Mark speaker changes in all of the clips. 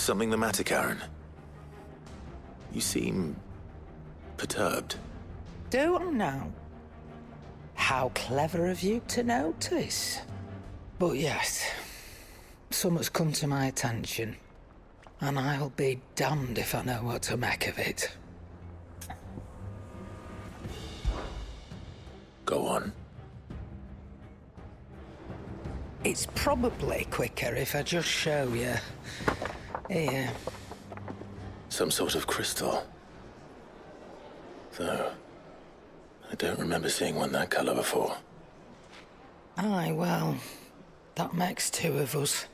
Speaker 1: something the matter, Karen? You seem perturbed.
Speaker 2: Don't know. How clever of you to notice. But yes, something's come to my attention, and I'll be damned if I know what to make of it.
Speaker 1: Go on.
Speaker 2: It's probably quicker if I just show you. Here.
Speaker 1: Some sort of crystal. Though, I don't remember seeing one that color before.
Speaker 2: Aye, well, that makes two of us.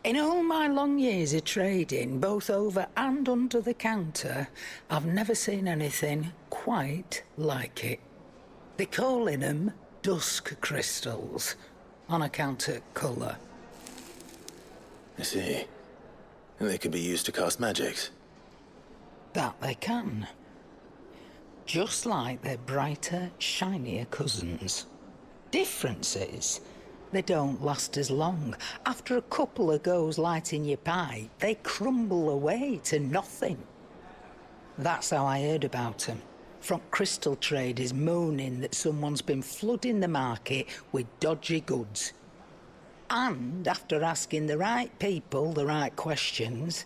Speaker 2: In all my long years of trading, both over and under the counter, I've never seen anything quite like it. They're calling them dusk crystals, on account of colour.
Speaker 1: I see. And they could be used to cast magics.
Speaker 2: That they can. Just like their brighter, shinier cousins. Difference is, they don't last as long. After a couple of goes lighting your pipe, they crumble away to nothing. That's how I heard about them. From crystal traders moaning that someone's been flooding the market with dodgy goods. And after asking the right people the right questions,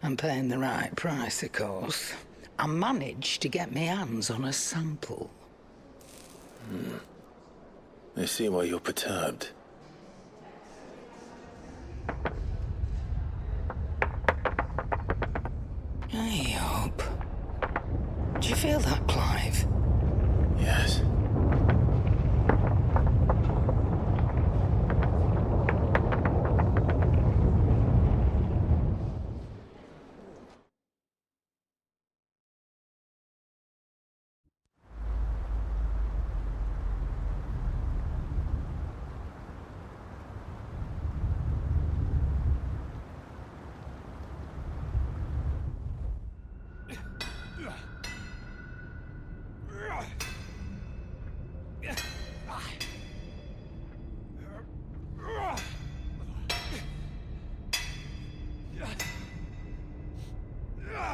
Speaker 2: and paying the right price, of course, I managed to get my hands on a sample.
Speaker 1: I see why you're perturbed.
Speaker 2: I hope. Do you feel that, Clive?
Speaker 1: Yes.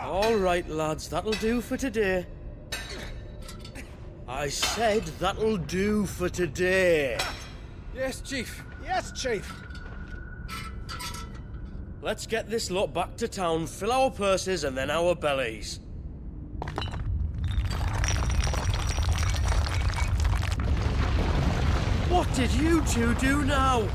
Speaker 3: All right, lads, that'll do for today. I said that'll do for today.
Speaker 4: Yes, Chief. Yes, Chief.
Speaker 3: Let's get this lot back to town, fill our purses and then our bellies. What did you two do now?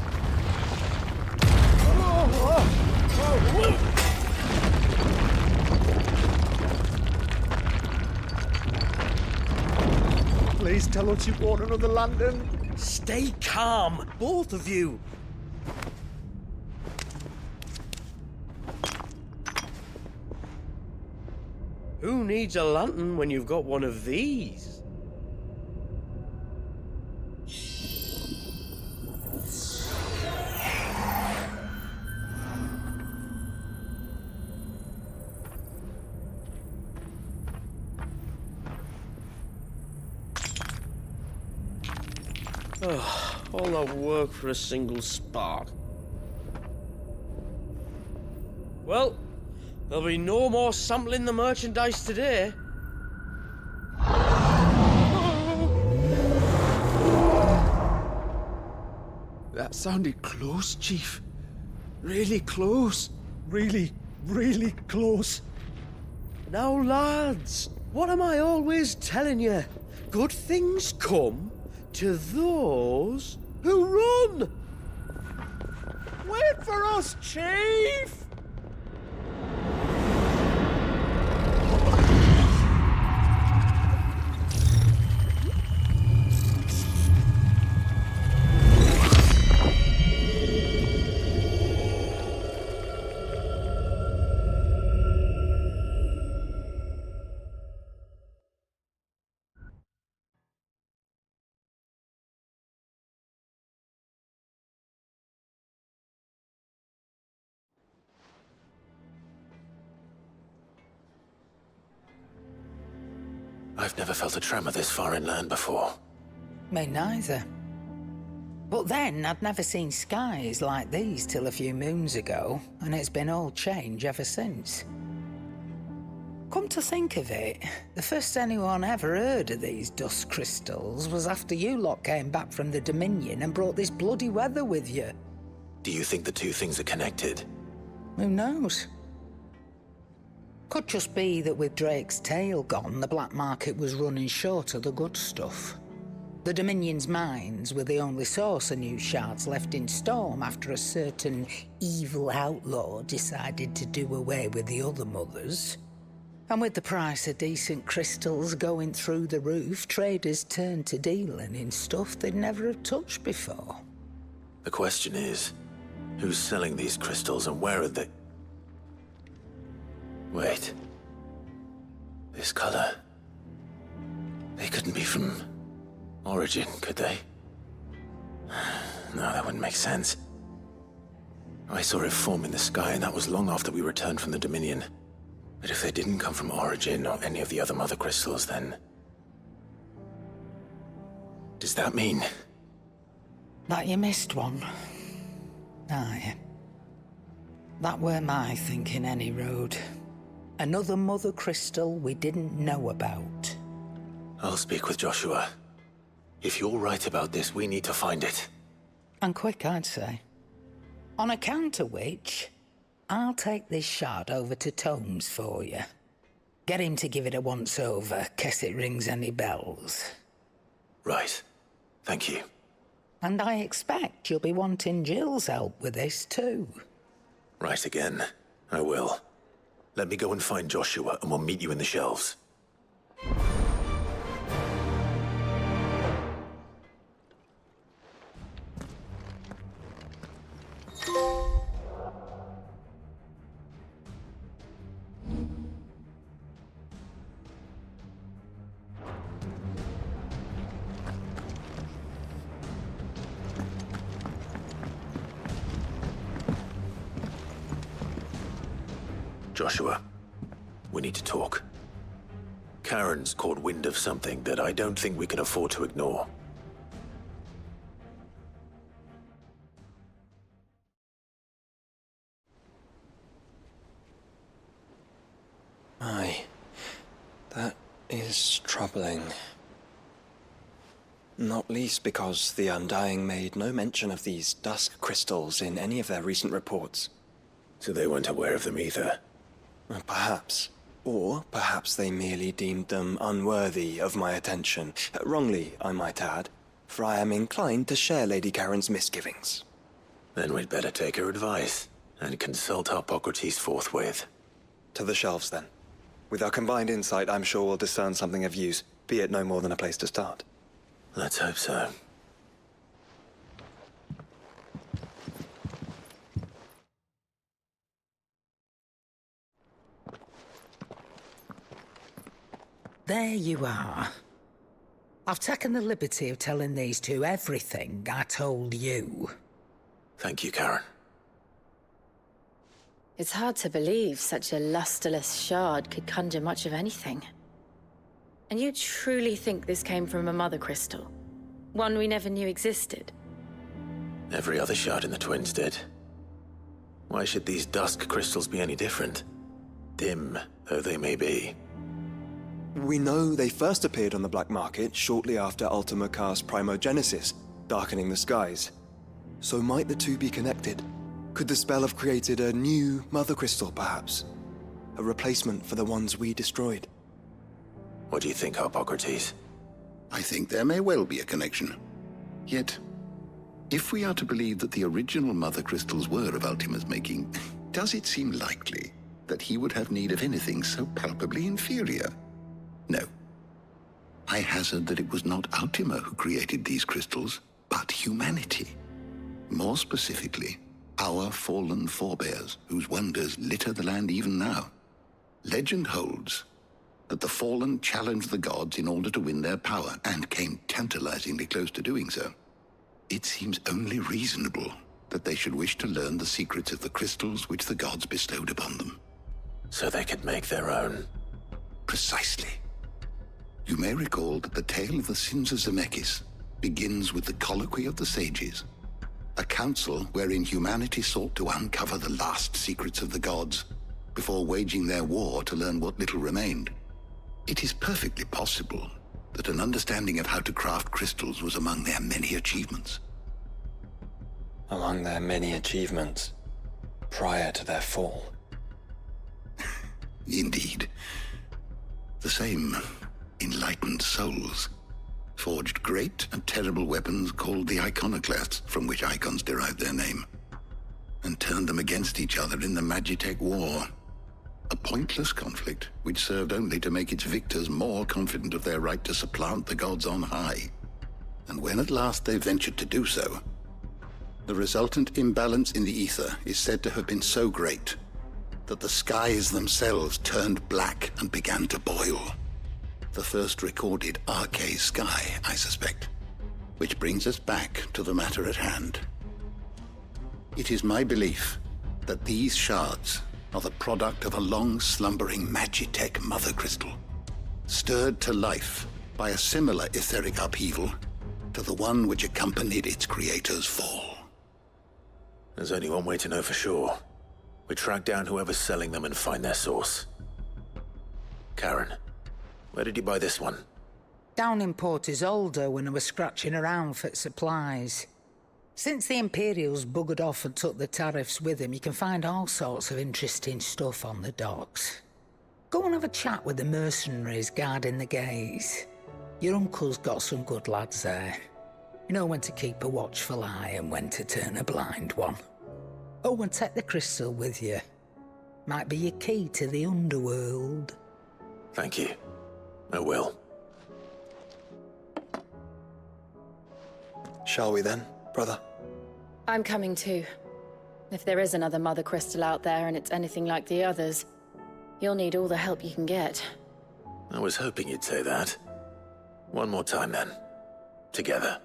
Speaker 4: Please tell us you bought another lantern.
Speaker 3: Stay calm, both of you. Who needs a lantern when you've got one of these? All that work for a single spark. Well, there'll be no more sampling the merchandise today.
Speaker 4: That sounded close, Chief. Really close. Really, really close.
Speaker 3: Now, lads, what am I always telling you? Good things come to those who run!
Speaker 4: Wait for us, Chief!
Speaker 1: I've never felt a tremor this far inland before.
Speaker 2: Me neither. But then I'd never seen skies like these till a few moons ago, and it's been all change ever since. Come to think of it, the first anyone ever heard of these dust crystals was after you lot came back from the Dominion and brought this bloody weather with you.
Speaker 1: Do you think the two things are connected?
Speaker 2: Who knows? Could just be that with Drake's tail gone, the black market was running short of the good stuff. The Dominion's mines were the only source of new shards left in Storm after a certain evil outlaw decided to do away with the other mothers. And with the price of decent crystals going through the roof, traders turned to dealing in stuff they'd never have touched before.
Speaker 1: The question is, who's selling these crystals and where are they? Wait. This color. They couldn't be from Origin, could they? No, that wouldn't make sense. I saw it form in the sky, and that was long after we returned from the Dominion. But if they didn't come from Origin or any of the other mother crystals, then... does that mean...
Speaker 2: that you missed one? Aye. That were my thinking, any road. Another mother crystal we didn't know about.
Speaker 1: I'll speak with Joshua. If you're right about this, we need to find it.
Speaker 2: And quick, I'd say. On account of which, I'll take this shard over to Tomes for you. Get him to give it a once-over, case it rings any bells.
Speaker 1: Right. Thank you.
Speaker 2: And I expect you'll be wanting Jill's help with this, too.
Speaker 1: Right again. I will. Let me go and find Joshua, and we'll meet you in the shelves. Joshua, we need to talk. Karen's caught wind of something that I don't think we can afford to ignore.
Speaker 5: Aye, that is troubling. Not least because the Undying made no mention of these dusk crystals in any of their recent reports.
Speaker 1: So they weren't aware of them either.
Speaker 5: Perhaps. Or perhaps they merely deemed them unworthy of my attention. Wrongly, I might add, for I am inclined to share Lady Karen's misgivings.
Speaker 1: Then we'd better take her advice and consult Hippocrates forthwith.
Speaker 5: To the shelves, then. With our combined insight, I'm sure we'll discern something of use, be it no more than a place to start.
Speaker 1: Let's hope so.
Speaker 2: There you are. I've taken the liberty of telling these two everything I told you.
Speaker 1: Thank you, Karen.
Speaker 6: It's hard to believe such a lusterless shard could conjure much of anything. And you truly think this came from a mother crystal? One we never knew existed?
Speaker 1: Every other shard in the Twins did. Why should these dusk crystals be any different? Dim though they may be.
Speaker 5: We know they first appeared on the black market shortly after Ultima Car's primogenesis, darkening the skies. So might the two be connected? Could the spell have created a new mother crystal, perhaps? A replacement for the ones we destroyed?
Speaker 1: What do you think, Hippocrates?
Speaker 7: I think there may well be a connection. Yet, if we are to believe that the original mother crystals were of Ultima's making, does it seem likely that he would have need of anything so palpably inferior? No. I hazard that it was not Ultima who created these crystals, but humanity. More specifically, our fallen forebears, whose wonders litter the land even now. Legend holds that the fallen challenged the gods in order to win their power, and came tantalizingly close to doing so. It seems only reasonable that they should wish to learn the secrets of the crystals which the gods bestowed upon them.
Speaker 1: So they could make their own.
Speaker 7: Precisely. You may recall that the tale of the sins of Zemeckis begins with the Colloquy of the Sages, a council wherein humanity sought to uncover the last secrets of the gods before waging their war to learn what little remained. It is perfectly possible that an understanding of how to craft crystals was among their many achievements.
Speaker 5: Among their many achievements, prior to their fall.
Speaker 7: Indeed. The same enlightened souls forged great and terrible weapons called the iconoclasts, from which icons derived their name, and turned them against each other in the Magitech War. A pointless conflict which served only to make its victors more confident of their right to supplant the gods on high. And when at last they ventured to do so, the resultant imbalance in the ether is said to have been so great that the skies themselves turned black and began to boil. The first recorded arcane sky, I suspect. Which brings us back to the matter at hand. It is my belief that these shards are the product of a long-slumbering Magitech mother crystal, stirred to life by a similar etheric upheaval to the one which accompanied its creator's fall.
Speaker 1: There's only one way to know for sure. We track down whoever's selling them and find their source. Karen, where did you buy this one?
Speaker 2: Down in Port Isolde when I was scratching around for supplies. Since the Imperials buggered off and took the tariffs with them, you can find all sorts of interesting stuff on the docks. Go and have a chat with the mercenaries guarding the gates. Your uncle's got some good lads there. You know when to keep a watchful eye and when to turn a blind one. Oh, and take the crystal with you. Might be your key to the underworld.
Speaker 1: Thank you. I will.
Speaker 5: Shall we then, brother?
Speaker 6: I'm coming too. If there is another mother crystal out there and it's anything like the others, you'll need all the help you can get.
Speaker 1: I was hoping you'd say that. One more time then. Together.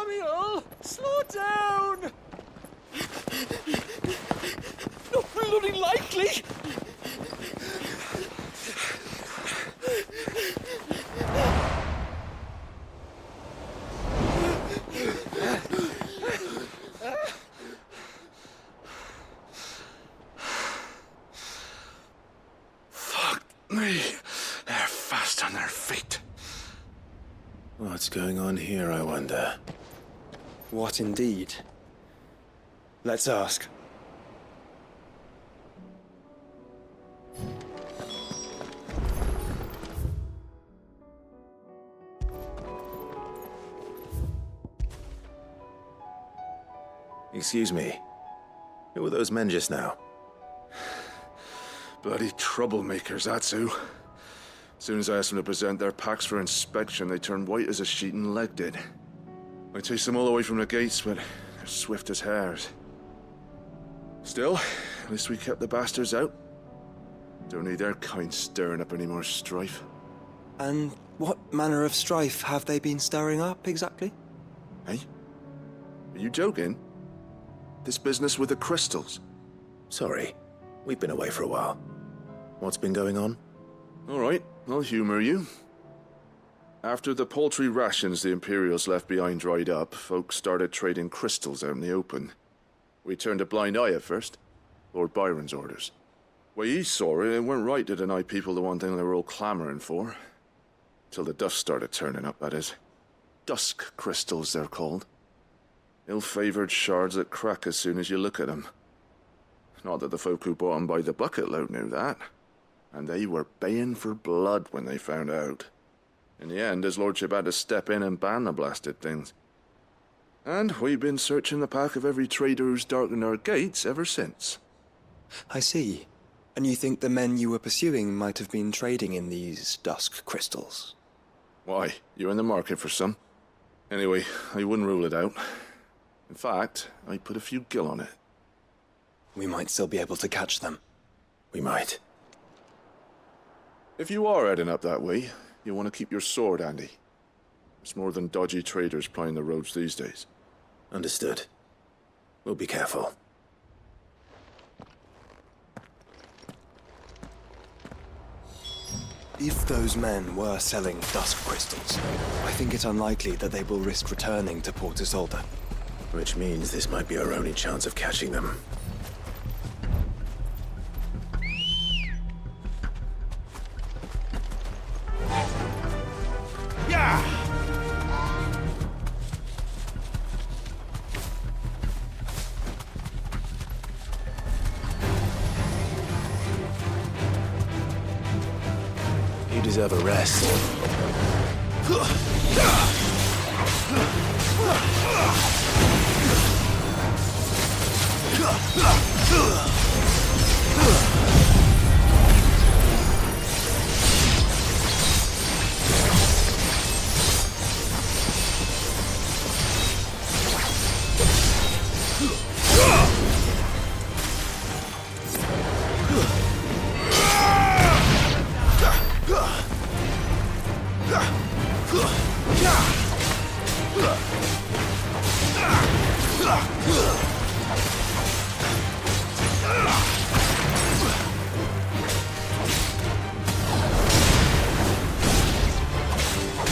Speaker 4: Samuel, slow down! Not bloody likely!
Speaker 8: Fuck me. They're fast on their feet.
Speaker 1: What's going on here, I wonder?
Speaker 5: What indeed? Let's ask.
Speaker 1: Excuse me. Who were those men just now?
Speaker 8: Bloody troublemakers, that's who. As soon as I asked them to present their packs for inspection, they turned white as a sheet and legged it. I chased them all away from the gates, but they're swift as hares. Still, at least we kept the bastards out. Don't need their kind stirring up any more strife.
Speaker 5: And what manner of strife have they been stirring up, exactly?
Speaker 8: Hey? Are you joking? This business with the crystals?
Speaker 1: Sorry. We've been away for a while. What's been going on?
Speaker 8: All right, I'll humor you. After the paltry rations the Imperials left behind dried up, folks started trading crystals out in the open. We turned a blind eye at first. Lord Byron's orders. Way he saw it, it weren't right to deny people the one thing they were all clamoring for. Till the dust started turning up, that is. Dusk crystals, they're called. Ill-favored shards that crack as soon as you look at them. Not that the folk who bought them by the bucket load knew that. And they were baying for blood when they found out. In the end, his lordship had to step in and ban the blasted things. And we've been searching the pack of every trader who's darkened our gates ever since.
Speaker 5: I see. And you think the men you were pursuing might have been trading in these dusk crystals?
Speaker 8: Why? You're in the market for some? Anyway, I wouldn't rule it out. In fact, I'd put a few gil on it.
Speaker 5: We might still be able to catch them.
Speaker 1: We might.
Speaker 8: If you are heading up that way, you'll want to keep your sword handy. It's more than dodgy traders plying the roads these days.
Speaker 1: Understood. We'll be careful.
Speaker 5: If those men were selling dusk crystals, I think it unlikely that they will risk returning to Port Isolde.
Speaker 1: Which means this might be our only chance of catching them. You deserve a rest.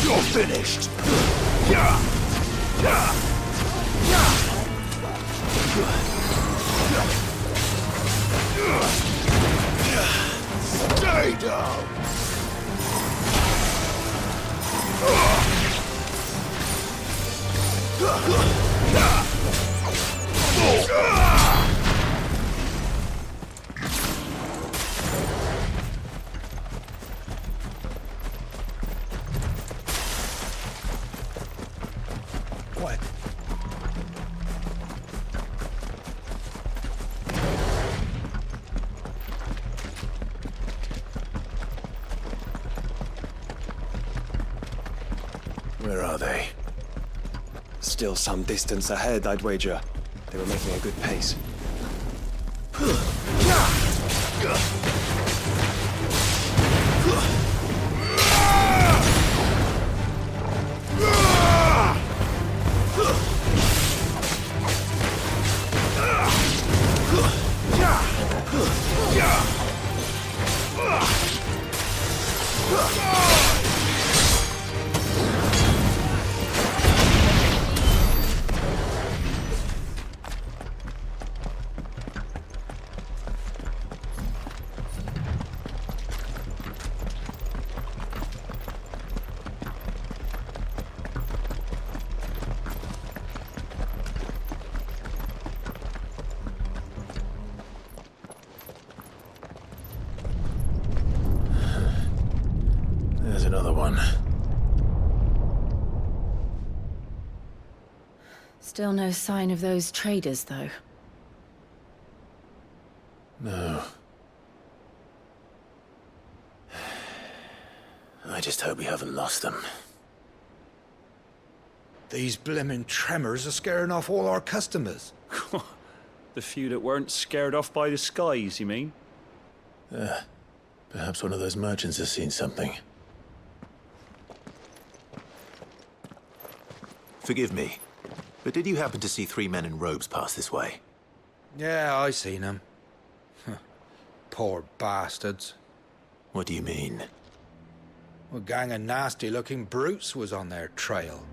Speaker 3: You're finished! Stay down! Quiet.
Speaker 1: Where are they?
Speaker 5: Still some distance ahead, I'd wager. They were making a good pace.
Speaker 1: There's another one.
Speaker 6: Still no sign of those traders, though.
Speaker 1: No. I just hope we haven't lost them.
Speaker 9: These blimmin' tremors are scaring off all our customers.
Speaker 10: The few that weren't scared off by the skies, you mean?
Speaker 1: Perhaps one of those merchants has seen something. Forgive me, but did you happen to see 3 men in robes pass this way?
Speaker 9: Yeah, I seen them. Poor bastards.
Speaker 1: What do you mean?
Speaker 9: A gang of nasty-looking brutes was on their trail.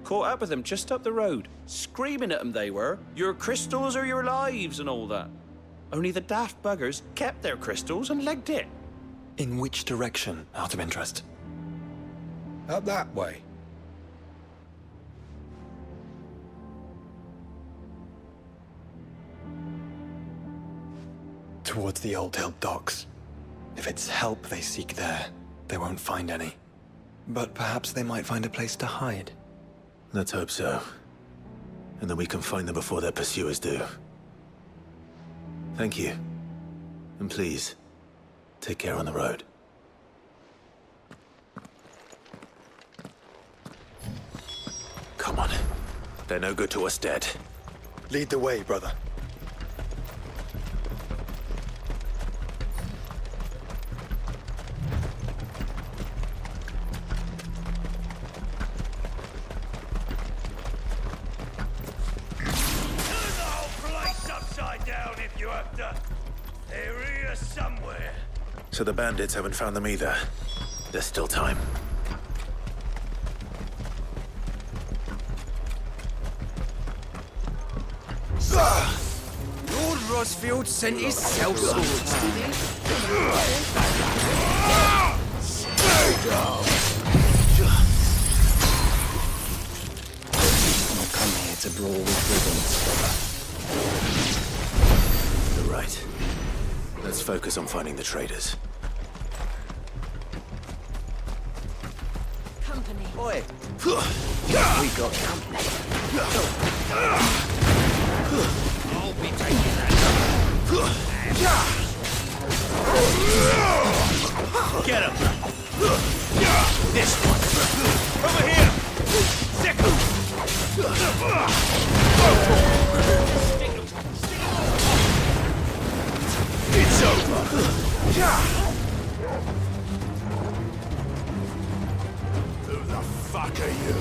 Speaker 10: Caught up with them just up the road, screaming at them they were. Your crystals are your lives and all that. Only the daft buggers kept their crystals and legged it.
Speaker 5: In which direction, out of interest?
Speaker 9: Up that way.
Speaker 5: Towards the Old Hill docks. If it's help they seek there, they won't find any. But perhaps they might find a place to hide.
Speaker 1: Let's hope so. And then we can find them before their pursuers do. Thank you. And please, take care on the road. Come on. They're no good to us dead.
Speaker 5: Lead the way, brother.
Speaker 1: So the bandits haven't found them either. There's still time.
Speaker 4: Lord Rosfield sent his sellswords, did he?
Speaker 1: I've come here to brawl with brigands, brother. You're right. Let's focus on finding the traders.
Speaker 6: Company.
Speaker 4: Oi! We got company. I'll be taking that. Get him! This one! Over here! Second! It's over! Who the fuck are you?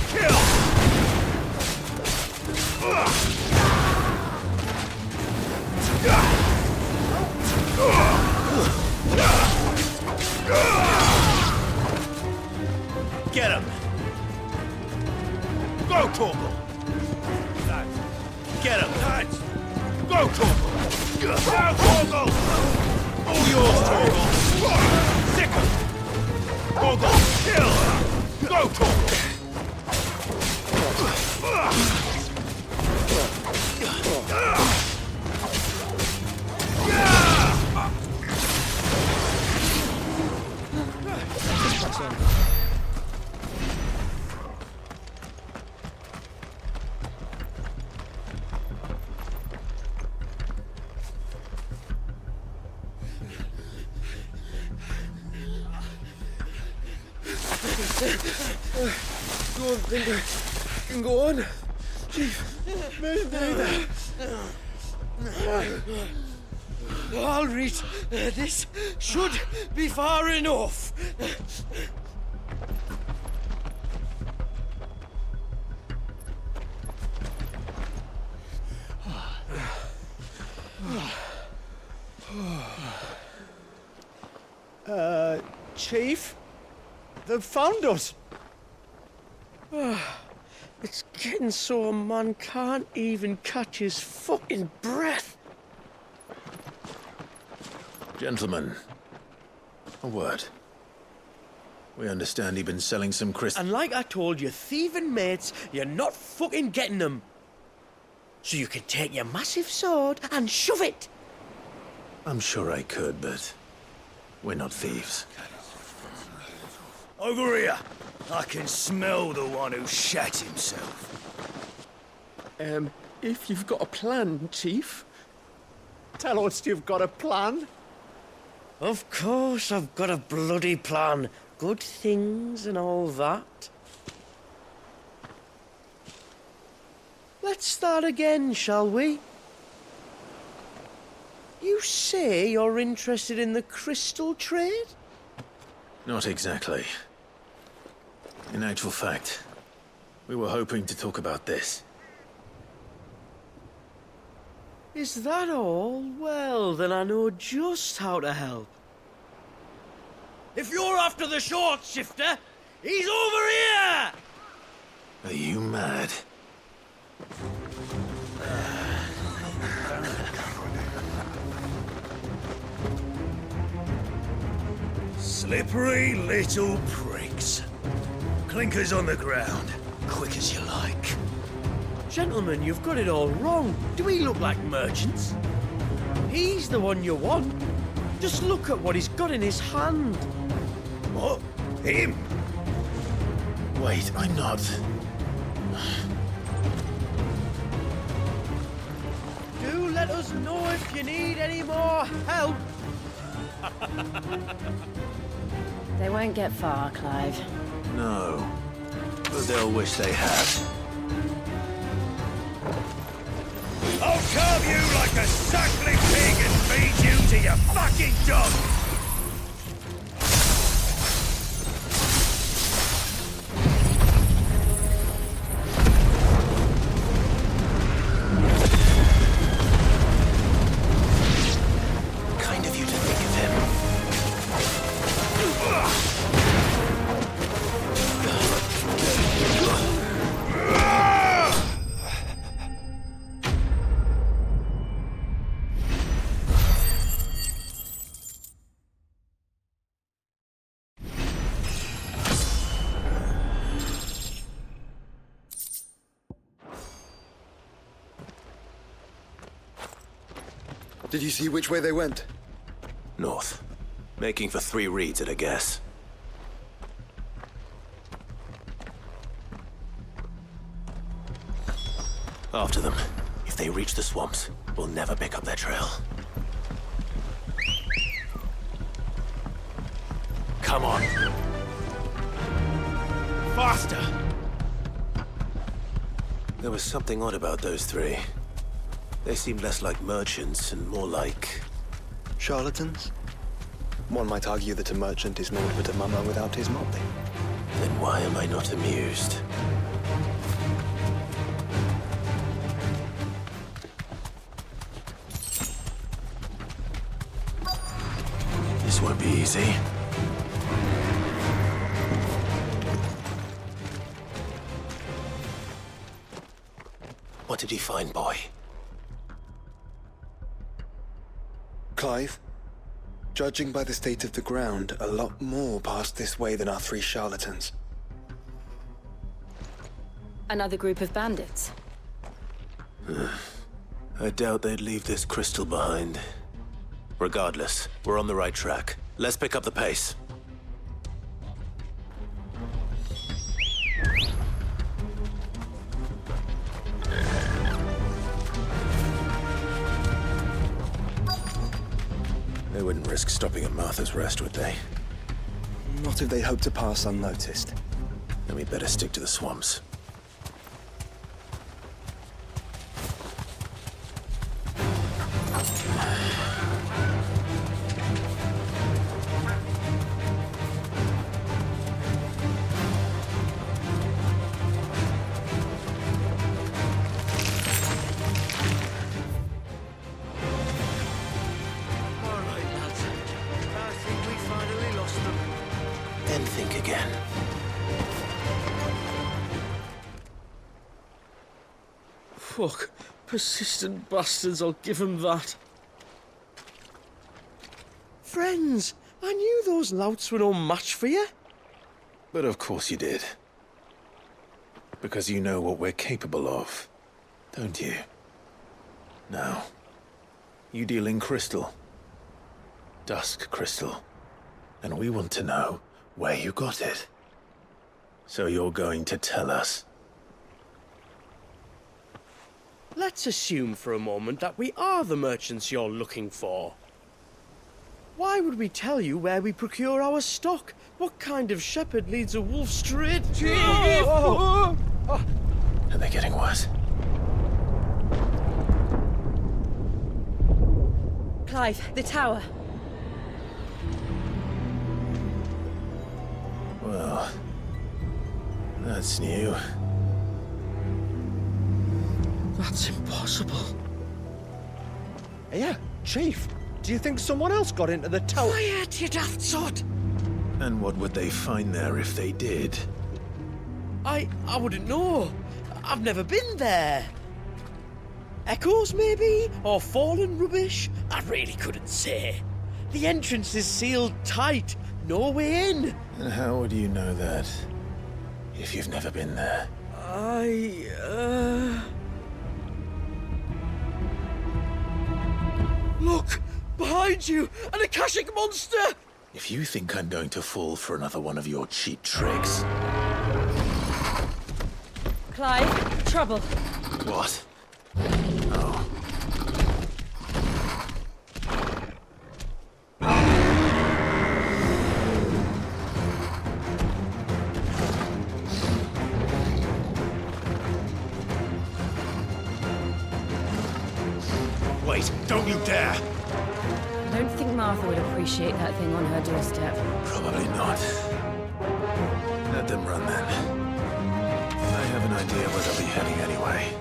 Speaker 4: Kill! Get him! Go, Torgal! Get him! Go, Torgal! Go, Torgal! All yours, Torgal! Sick him! Torgal, kill! Go, Torgal!
Speaker 3: Don't think I can go on. Chief, neither. I'll read. This should be far enough. Chief? They've found us. It's getting so a man can't even catch his fucking breath.
Speaker 1: Gentlemen, a word. We understand you've been selling some crystals.
Speaker 3: And like I told your thieving mates, you're not fucking getting them. So you can take your massive sword and shove it.
Speaker 1: I'm sure I could, but we're not thieves.
Speaker 4: Over here. I can smell the one who shat himself.
Speaker 3: If you've got a plan, Chief, tell us you've got a plan. Of course I've got a bloody plan. Good things and all that. Let's start again, shall we? You say you're interested in the crystal trade?
Speaker 1: Not exactly. In actual fact, we were hoping to talk about this.
Speaker 3: Is that all? Well, then I know just how to help. If you're after the short shifter, he's over here!
Speaker 1: Are you mad?
Speaker 4: Slippery little pricks. Clinkers on the ground, quick as you like.
Speaker 3: Gentlemen, you've got it all wrong. Do we look like merchants? He's the one you want. Just look at what he's got in his hand.
Speaker 4: What? Him?
Speaker 1: Wait, I'm not.
Speaker 3: Do Let us know if you need any more help.
Speaker 6: They won't get far, Clive.
Speaker 1: No. But they'll wish they had.
Speaker 4: I'll carve you like a suckling pig and feed you to your fucking dog!
Speaker 1: Kind of you to think of him.
Speaker 5: Did you see which way they went?
Speaker 1: North. Making for 3 reads at a guess. After them. If they reach the swamps, we'll never pick up their trail. Come on.
Speaker 4: Faster!
Speaker 1: There was something odd about those 3. They seemed less like merchants and more like...
Speaker 5: Charlatans? One might argue that a merchant is naught but a mummer without his motley.
Speaker 1: Then why am I not amused? This won't be easy. What did he find, boy?
Speaker 5: Clive, judging by the state of the ground, a lot more passed this way than our 3 charlatans.
Speaker 6: Another group of bandits.
Speaker 1: I doubt they'd leave this crystal behind. Regardless, we're on the right track. Let's pick up the pace. They wouldn't risk stopping at Martha's Rest, would they?
Speaker 5: Not if they hope to pass unnoticed.
Speaker 1: Then we'd better stick to the swamps. Then think again.
Speaker 3: Fuck. Persistent bastards, I'll give them that. Friends, I knew those louts were no match for you.
Speaker 1: But of course you did. Because you know what we're capable of, don't you? Now, you deal in crystal. Dusk crystal. And we want to know where you got it. So you're going to tell us.
Speaker 3: Let's assume for a moment that we are the merchants you're looking for. Why would we tell you where we procure our stock? What kind of shepherd leads a wolf straight?
Speaker 1: Are they getting worse?
Speaker 6: Clive, the tower.
Speaker 1: Well, that's new.
Speaker 3: That's impossible. Yeah, Chief. Do you think someone else got into the tower? Quiet, you daft sod!
Speaker 1: And what would they find there if they did?
Speaker 3: I wouldn't know. I've never been there. Echoes, maybe? Or fallen rubbish? I really couldn't say. The entrance is sealed tight. No way in.
Speaker 1: And how would you know that? If you've never been there?
Speaker 3: Look! Behind you! An Akashic monster!
Speaker 1: If you think I'm going to fall for another one of your cheap tricks...
Speaker 6: Clive, trouble.
Speaker 1: What? Oh.
Speaker 4: you dare!
Speaker 6: I don't think Martha would appreciate that thing on her doorstep.
Speaker 1: Probably not. Let them run then. I have an idea where they'll be heading anyway.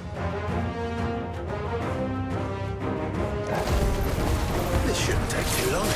Speaker 1: This shouldn't take too long.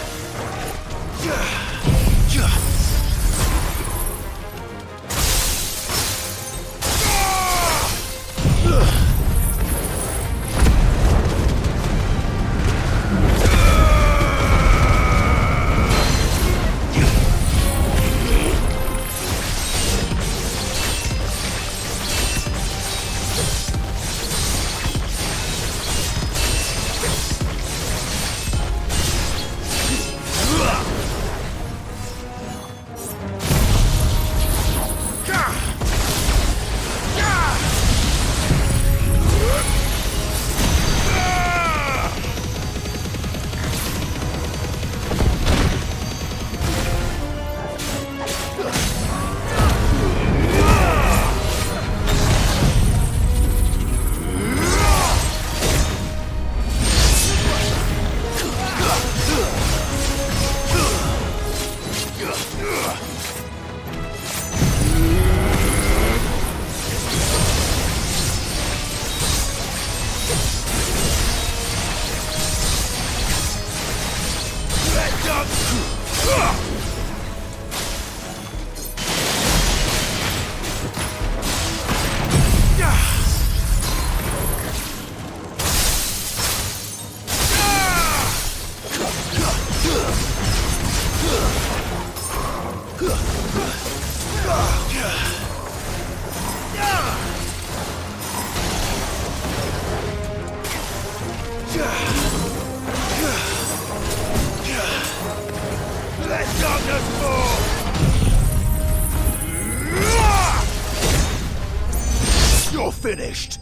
Speaker 4: You're finished!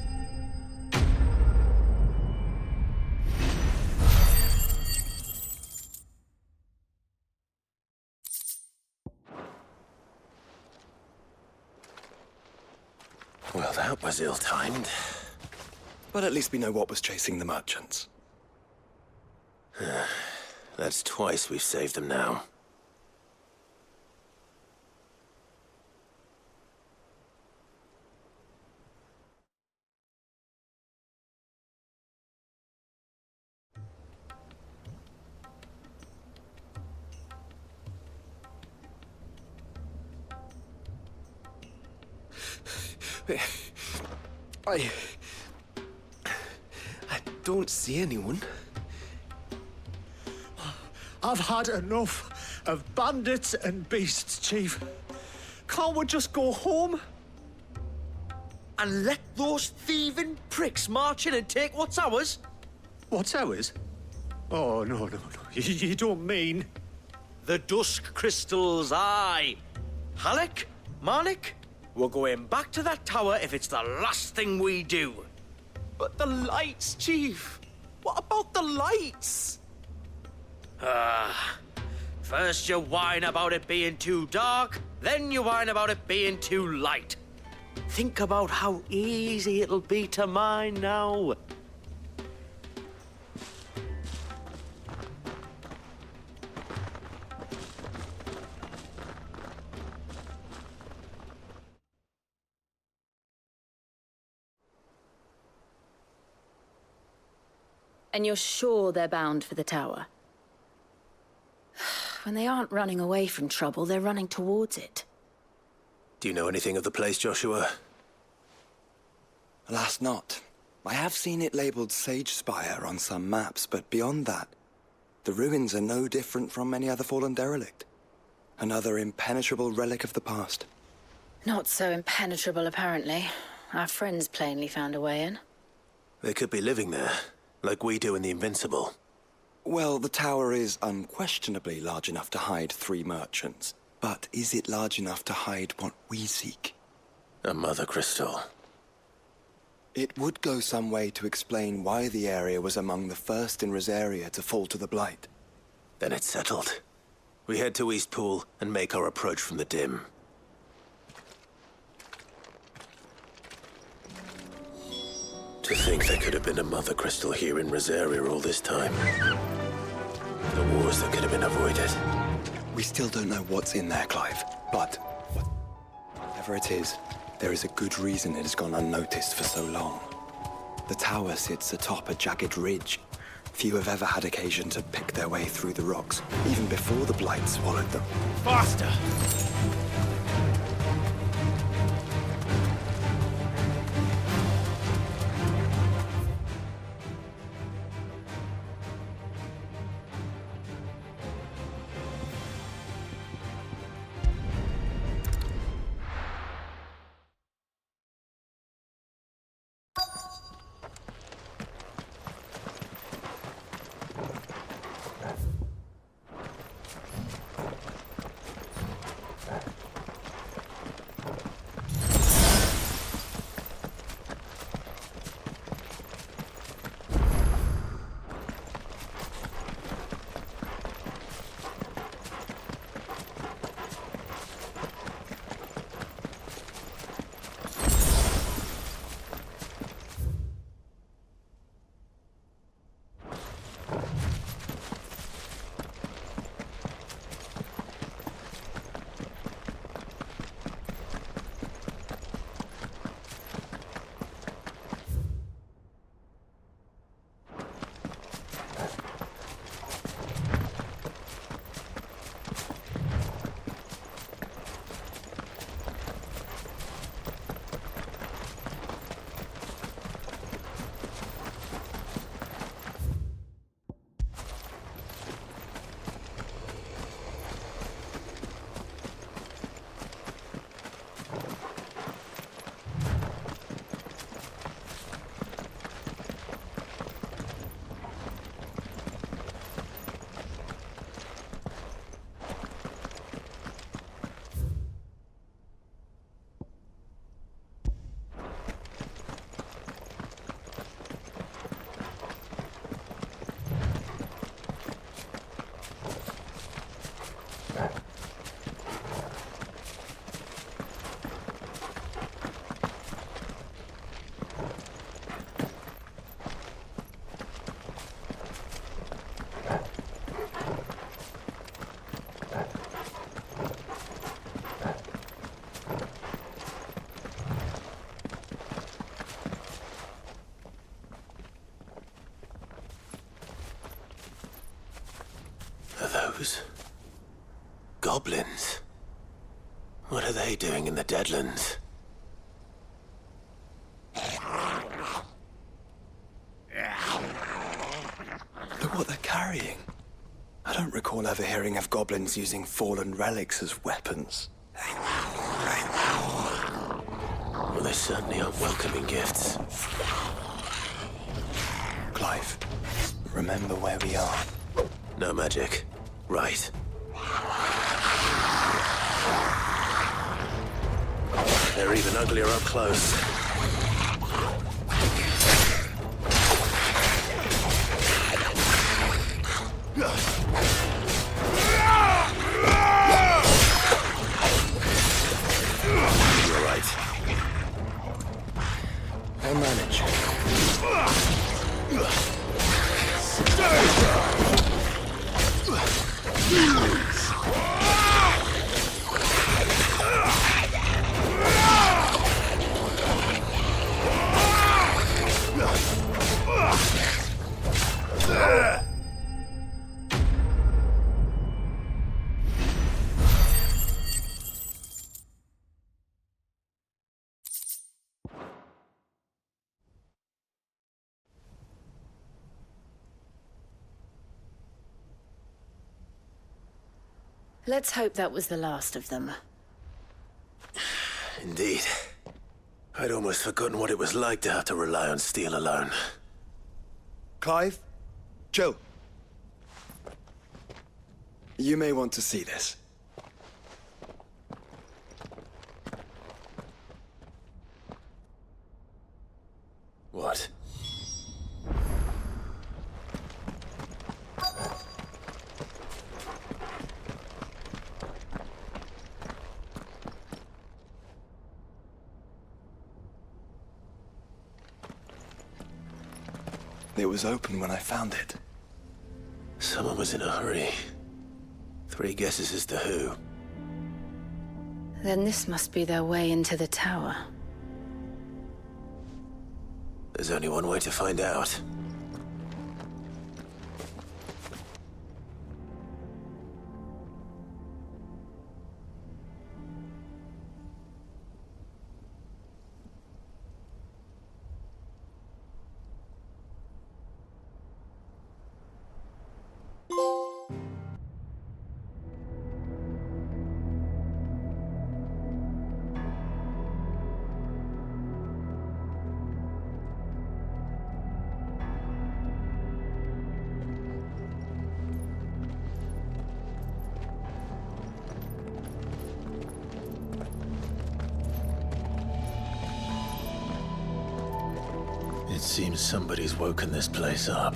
Speaker 1: Well, that was ill-timed.
Speaker 5: But at least we know what was chasing the merchants.
Speaker 1: That's twice we've saved them now.
Speaker 5: I don't see anyone.
Speaker 4: I've had enough of bandits and beasts, Chief. Can't we just go home?
Speaker 3: And let those thieving pricks march in and take what's ours?
Speaker 4: What's ours? Oh, no. You don't mean...
Speaker 3: The dusk crystals, aye. Halleck, Marnik, we're going back to that tower if it's the last thing we do.
Speaker 10: But the lights, Chief. What about the lights?
Speaker 3: First you whine about it being too dark, then you whine about it being too light. Think about how easy it'll be to mine now.
Speaker 6: And you're sure they're bound for the tower? When they aren't running away from trouble, they're running towards it.
Speaker 1: Do you know anything of the place, Joshua?
Speaker 5: Alas, not. I have seen it labeled Sagespire on some maps, but beyond that, the ruins are no different from any other fallen derelict. Another impenetrable relic of the past.
Speaker 6: Not so impenetrable, apparently. Our friends plainly found a way in.
Speaker 1: They could be living there, like we do in the Invincible.
Speaker 5: Well, the tower is unquestionably large enough to hide 3 merchants. But is it large enough to hide what we seek?
Speaker 1: A mother crystal.
Speaker 5: It would go some way to explain why the area was among the first in Rosaria to fall to the Blight.
Speaker 1: Then it's settled. We head to Eastpool and make our approach from the dim. To think there could have been a mother crystal here in Rosaria all this time. The wars that could have been avoided.
Speaker 5: We still don't know what's in there, Clive. But whatever it is, there is a good reason it has gone unnoticed for so long. The tower sits atop a jagged ridge. Few have ever had occasion to pick their way through the rocks, even before the blight swallowed them.
Speaker 3: Faster!
Speaker 1: Those goblins. What are they doing in the Deadlands?
Speaker 5: Look what they're carrying. I don't recall ever hearing of goblins using fallen relics as weapons.
Speaker 1: Well, they certainly aren't welcoming gifts.
Speaker 5: Clive, remember where we are.
Speaker 1: No magic. Right. They're even uglier up close. You're right.
Speaker 5: I'll manage.
Speaker 6: Let's hope that was the last of them.
Speaker 1: Indeed. I'd almost forgotten what it was like to have to rely on steel alone.
Speaker 5: Clive, chill. You may want to see this.
Speaker 1: What?
Speaker 5: It was open when I found it.
Speaker 1: Someone was in a hurry. 3 guesses as to who.
Speaker 6: Then this must be their way into the tower.
Speaker 1: There's only one way to find out. It seems somebody's woken this place up.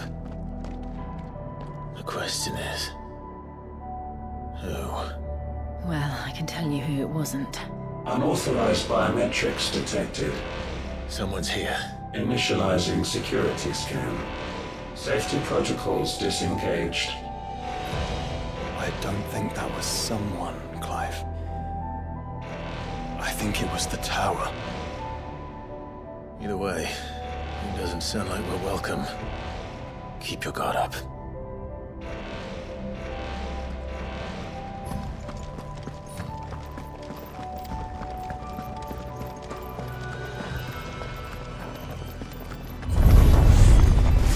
Speaker 1: The question is... who?
Speaker 6: Well, I can tell you who it wasn't.
Speaker 11: Unauthorized biometrics detected.
Speaker 1: Someone's here.
Speaker 11: Initializing security scan. Safety protocols disengaged.
Speaker 5: I don't think that was someone, Clive. I think it was the tower.
Speaker 1: Either way, it doesn't sound like we're welcome. Keep your guard up.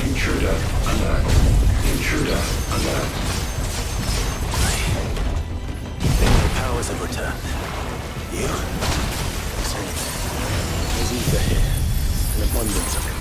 Speaker 11: Intruder alert. Intruder alert.
Speaker 1: The powers have returned. You? Same. There's ether here. An abundance of it.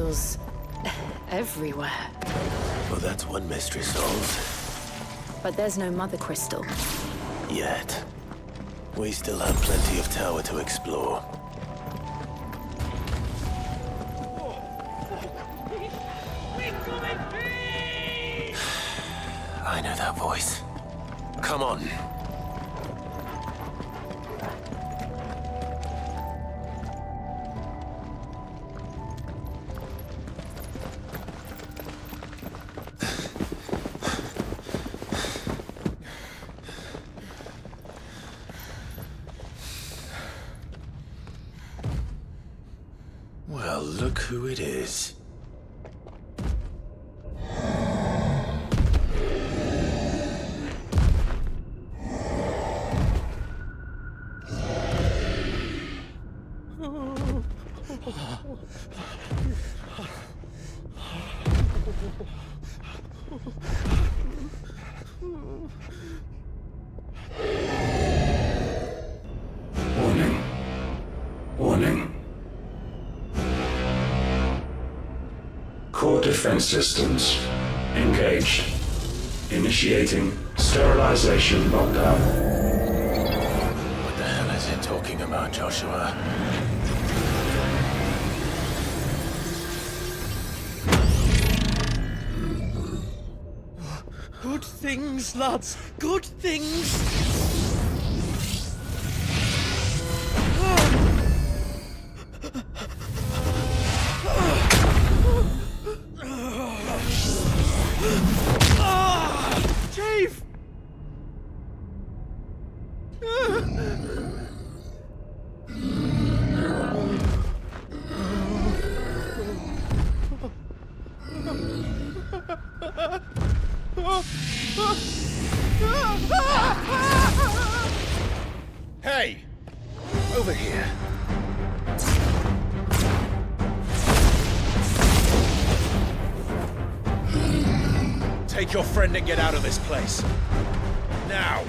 Speaker 6: crystals everywhere.
Speaker 1: Well, that's one mystery solved.
Speaker 6: But there's no mother crystal.
Speaker 1: Yet. We still have plenty of tower to explore. I know that voice. Come on. Well, look who it is.
Speaker 11: Warning. Warning. Core defense systems engaged. Initiating sterilization lockdown.
Speaker 1: What the hell is it talking about, Joshua?
Speaker 3: Good things, lads. Good things. Chief!
Speaker 9: Hey! Over here. Take your friend and get out of this place. Now!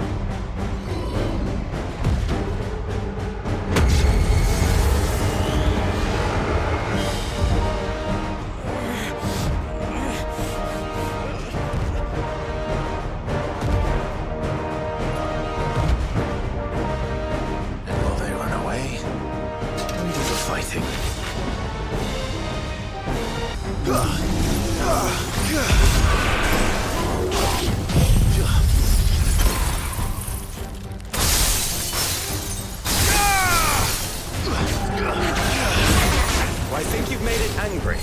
Speaker 1: And will they run away? We do the fighting.
Speaker 12: I think you've made it angry.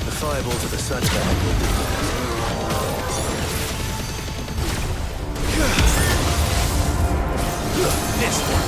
Speaker 1: The fireball to the side of the head will do that.
Speaker 9: This one!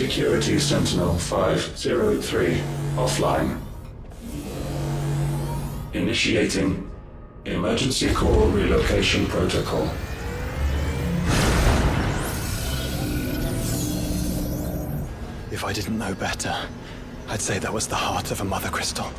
Speaker 11: Security Sentinel 503 offline. Initiating Emergency Core Relocation Protocol.
Speaker 5: If I didn't know better, I'd say that was the heart of a Mother Crystal.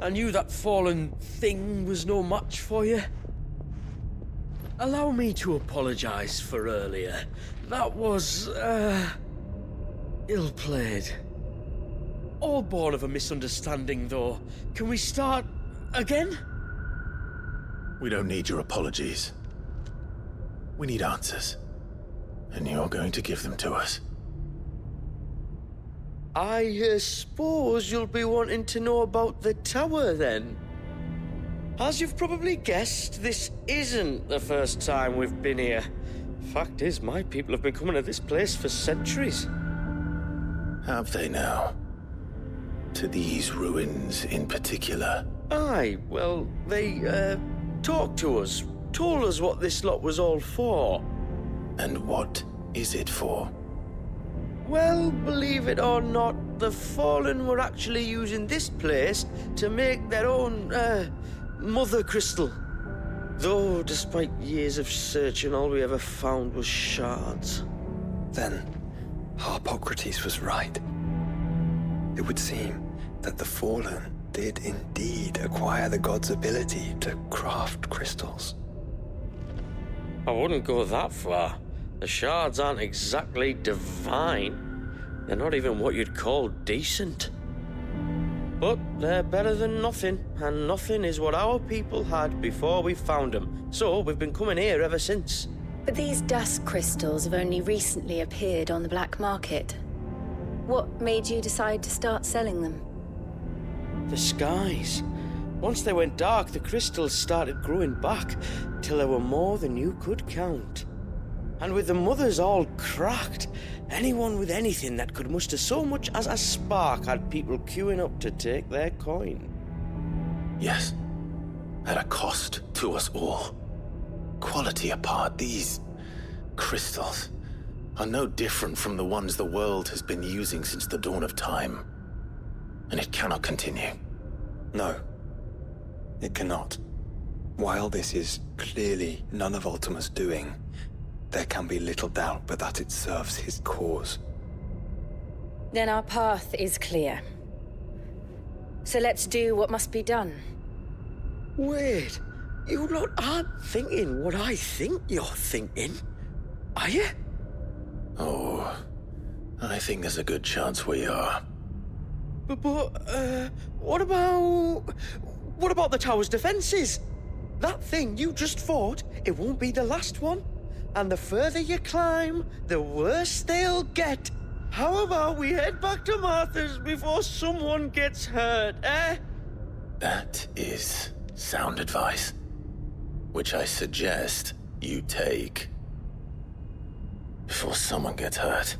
Speaker 3: I knew that fallen thing was no match for you. Allow me to apologize for earlier. That was, ill-played. All born of a misunderstanding, though. Can we start again?
Speaker 1: We don't need your apologies. We need answers. And you're going to give them to us.
Speaker 3: I suppose you'll be wanting to know about the tower, then? As you've probably guessed, this isn't the first time we've been here. Fact is, my people have been coming to this place for centuries.
Speaker 1: Have they now? To these ruins in particular?
Speaker 3: Aye, well, they, talked to us, told us what this lot was all for.
Speaker 1: And what is it for?
Speaker 3: Well, believe it or not, the Fallen were actually using this place to make their own, Mother Crystal. Though, despite years of searching, all we ever found was shards.
Speaker 5: Then, Harpocrates was right. It would seem that the Fallen did indeed acquire the god's ability to craft crystals.
Speaker 3: I wouldn't go that far. The shards aren't exactly divine. They're not even what you'd call decent. But they're better than nothing, and nothing is what our people had before we found them. So we've been coming here ever since.
Speaker 6: But these dust crystals have only recently appeared on the black market. What made you decide to start selling them?
Speaker 3: The skies. Once they went dark, the crystals started growing back, till there were more than you could count. And with the mothers all cracked, anyone with anything that could muster so much as a spark had people queuing up to take their coin.
Speaker 1: Yes, at a cost to us all. Quality apart, these crystals are no different from the ones the world has been using since the dawn of time. And it cannot continue.
Speaker 5: No, it cannot. While this is clearly none of Ultima's doing, there can be little doubt but that it serves his cause.
Speaker 6: Then our path is clear. So let's do what must be done.
Speaker 3: Wait, you lot aren't thinking what I think you're thinking, are you?
Speaker 1: Oh, I think there's a good chance we are.
Speaker 3: But what about the tower's defenses? That thing you just fought, it won't be the last one. And the further you climb, the worse they'll get. How about we head back to Martha's before someone gets hurt, eh?
Speaker 1: That is sound advice, which I suggest you take before someone gets hurt.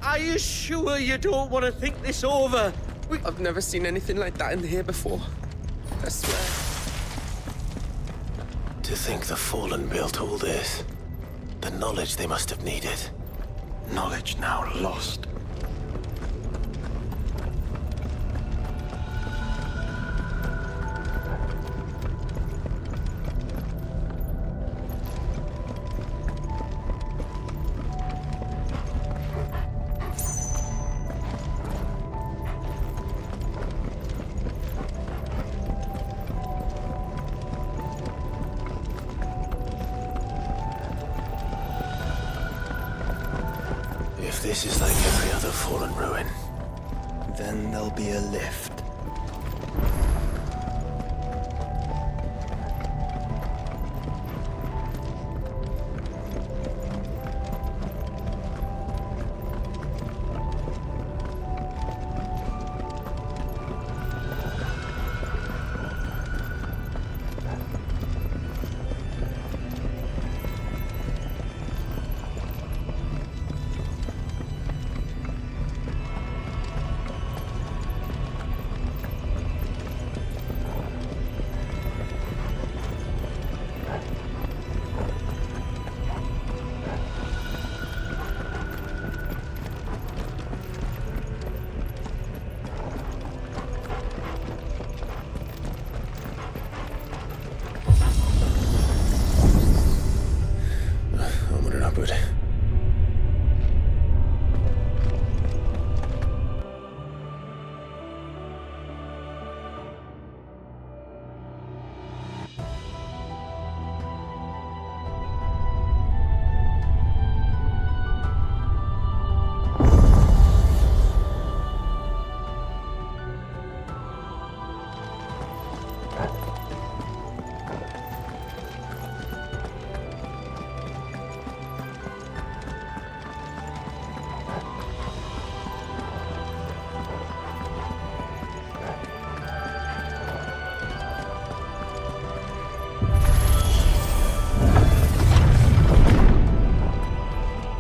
Speaker 3: Are you sure you don't want to think this over?
Speaker 13: I've never seen anything like that in here before. I swear.
Speaker 1: To think the Fallen built all this. The knowledge they must have needed. Knowledge now lost. This is like every other fallen ruin.
Speaker 5: Then there'll be a lift.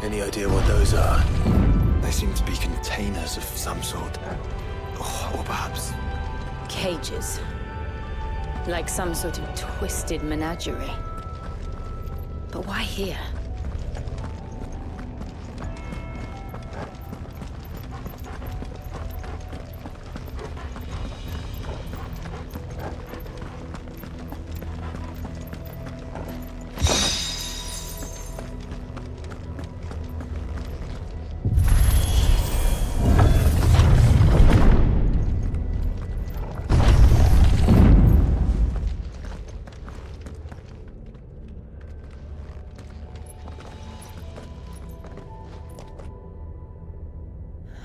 Speaker 5: Any idea what those are? They seem to be containers of some sort. Or perhaps...
Speaker 6: Cages. Like some sort of twisted menagerie. But why here?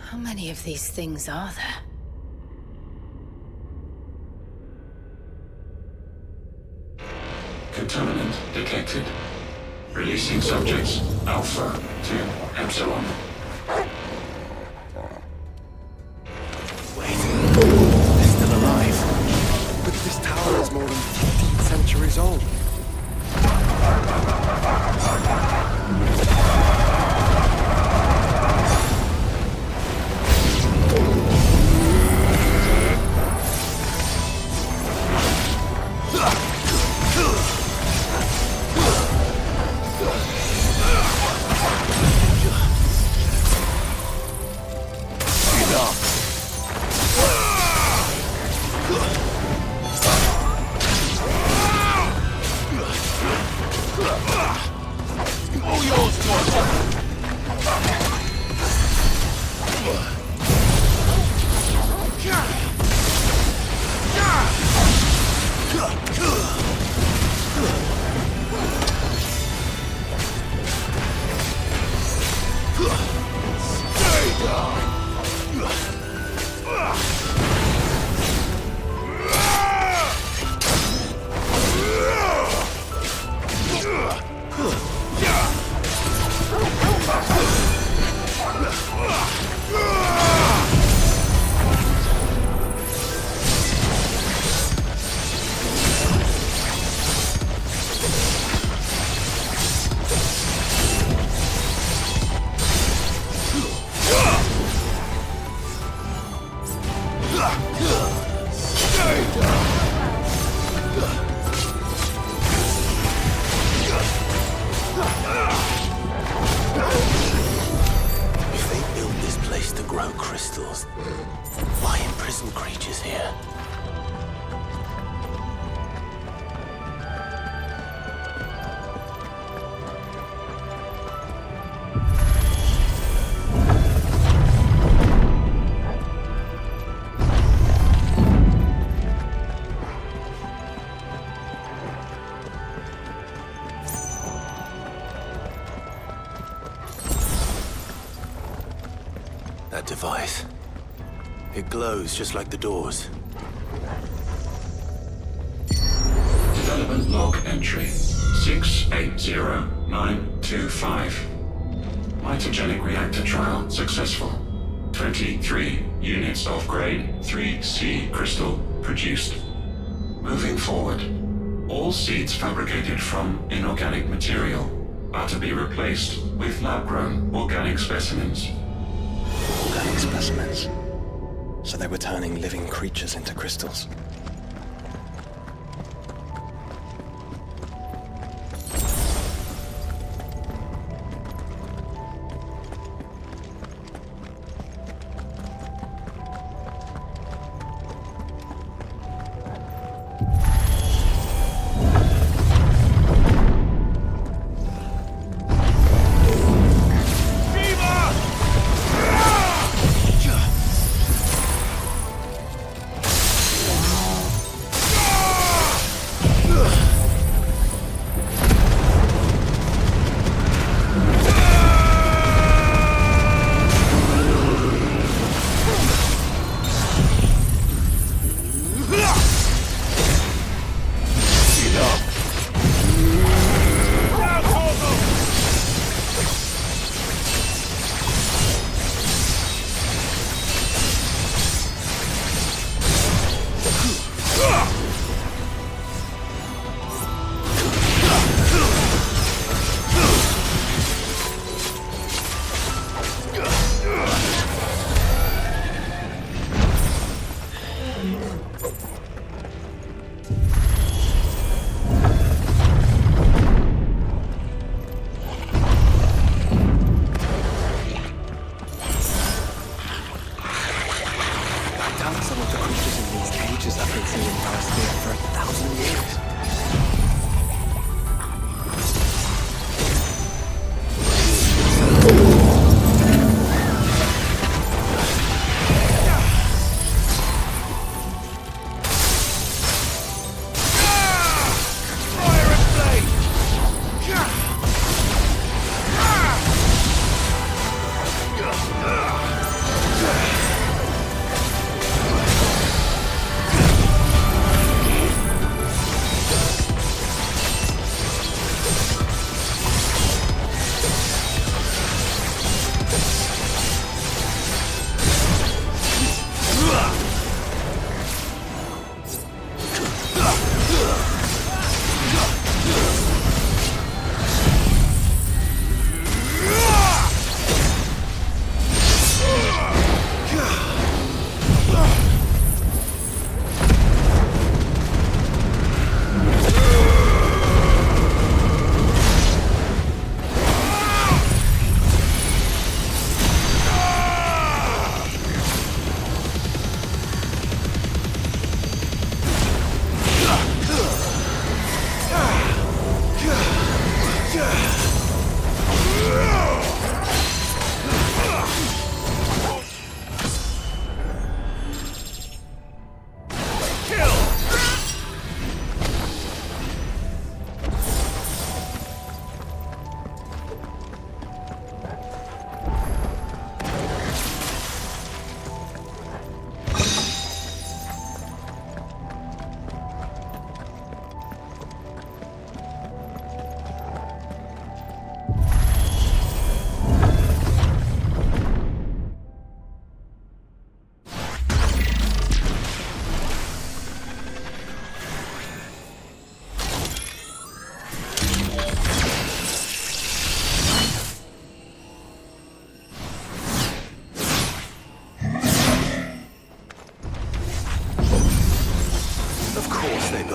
Speaker 6: How many of these things are there?
Speaker 11: Contaminant detected. Releasing subjects Alpha to Epsilon.
Speaker 5: Wait, they're still alive. But this tower is more than 15 centuries old.
Speaker 1: That device. It glows just like the doors.
Speaker 11: Development log entry 680925. Mitogenic reactor trial successful. 23 units of grade 3C crystal produced. Moving forward, all seeds fabricated from inorganic material are to be replaced with lab-grown organic specimens.
Speaker 5: Organic specimens. So they were turning living creatures into crystals.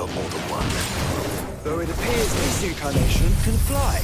Speaker 1: build more than one.
Speaker 5: Though it appears this incarnation can fly.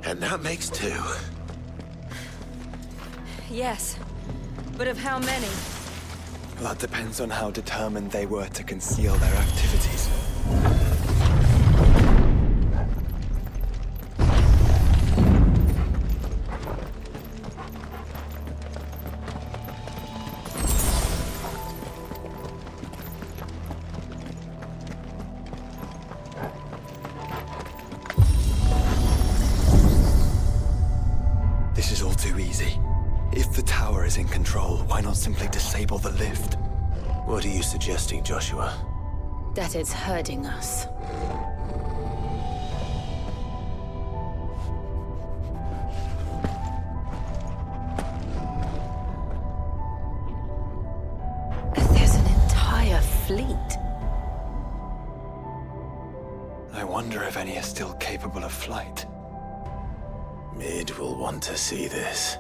Speaker 1: And that makes 2.
Speaker 6: Yes. But of how many?
Speaker 5: That depends on how determined they were to conceal their activities. This is all too easy. If the tower is in control, why not simply disable the lift?
Speaker 1: What are you suggesting, Joshua?
Speaker 6: That it's hurting us. There's an entire fleet.
Speaker 5: I wonder if any are still capable of flight.
Speaker 1: Mid will want to see this.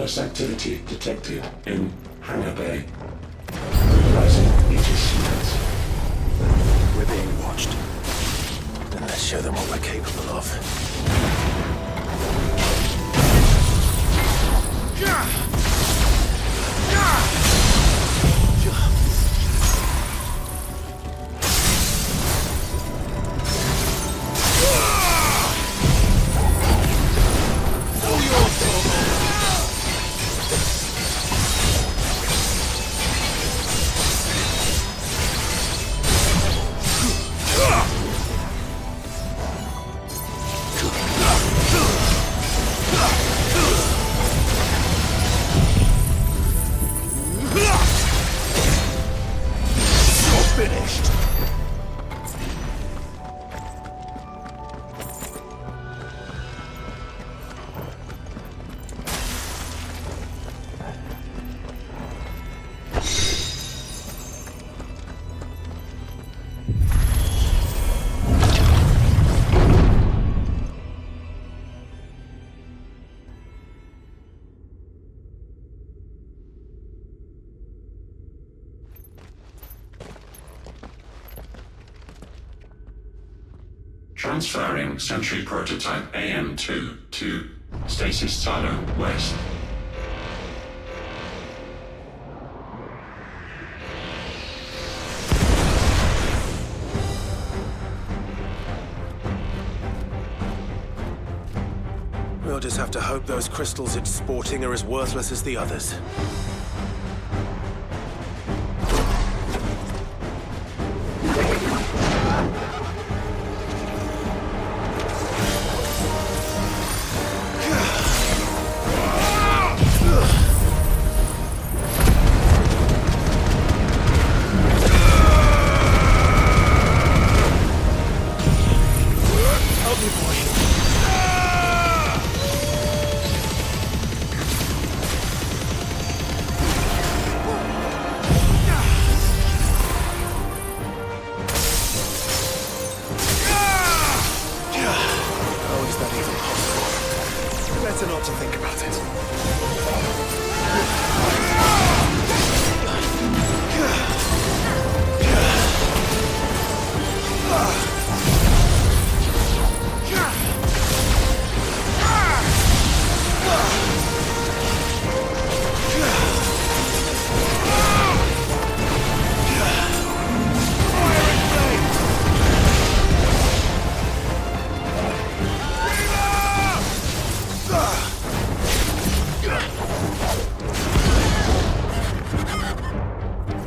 Speaker 11: anomalous activity detected in Hangar Bay. Realizing it is secret.
Speaker 1: We're being watched. Then let's show them what we're capable of.
Speaker 11: Transferring Sentry Prototype AM2 to Stasis Silo West.
Speaker 1: We'll just have to hope those crystals it's sporting are as worthless as the others.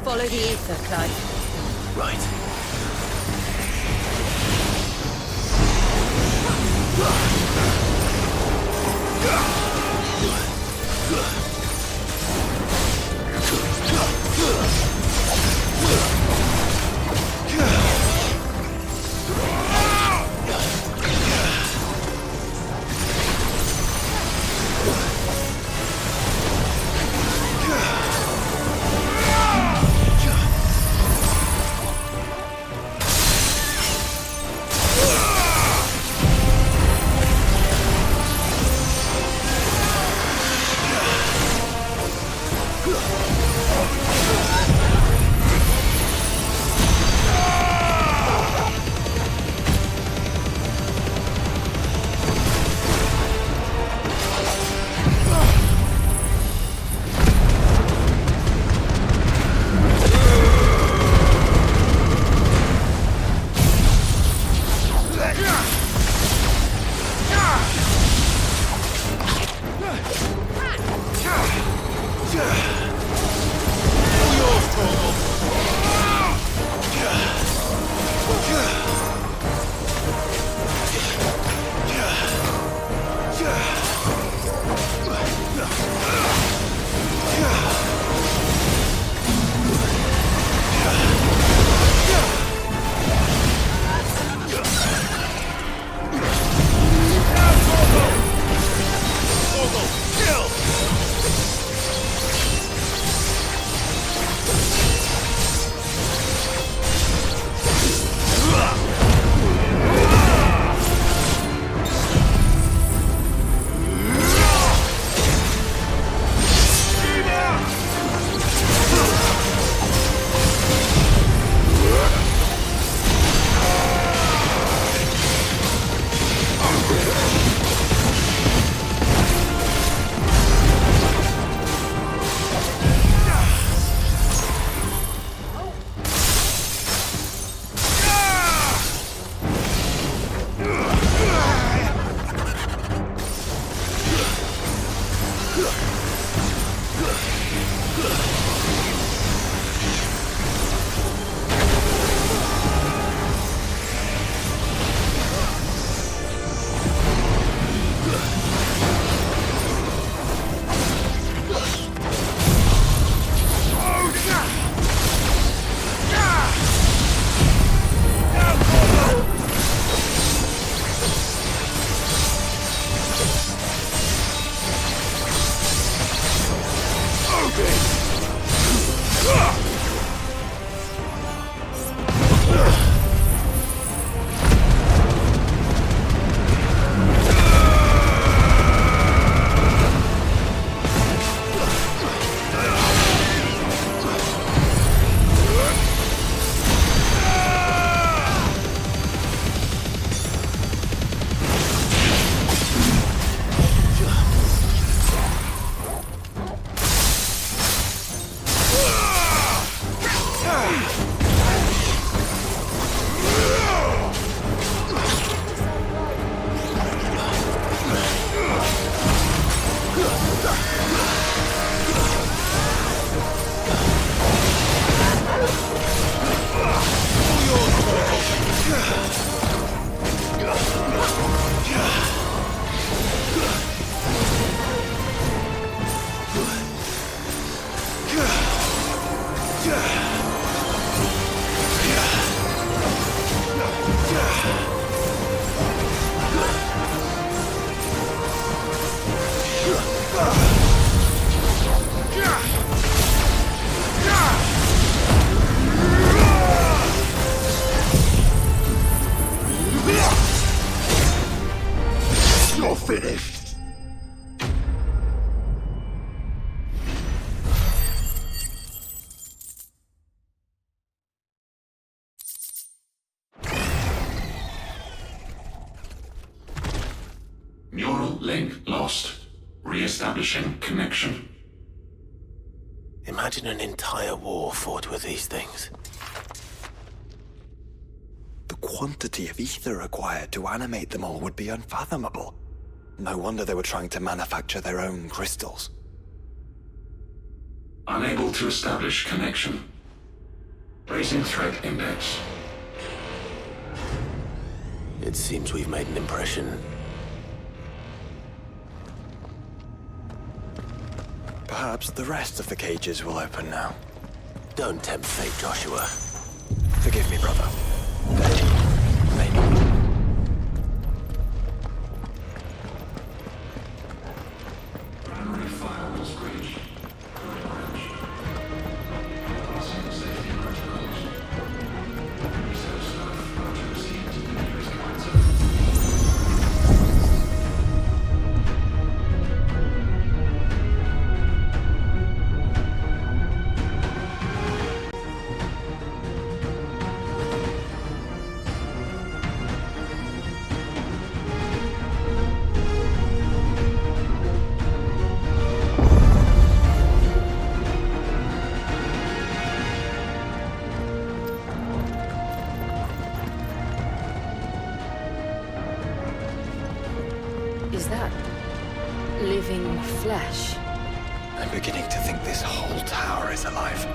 Speaker 6: Follow the ether, Clive.
Speaker 1: Right.
Speaker 7: You're finished.
Speaker 11: Neural link lost. Re-establishing connection.
Speaker 1: Imagine an entire war fought with these things.
Speaker 5: The quantity of ether required to animate them all would be unfathomable. No wonder they were trying to manufacture their own crystals.
Speaker 11: Unable to establish connection. Raising threat index.
Speaker 1: It seems we've made an impression.
Speaker 5: Perhaps the rest of the cages will open now.
Speaker 1: Don't tempt fate, Joshua.
Speaker 5: Forgive me, brother. Maybe.
Speaker 11: Primary firewalls breached. Passing safety protocols. Research staff are to proceed to the nearest command zone.
Speaker 6: Is that living flesh?
Speaker 5: I'm beginning to think this whole tower is alive.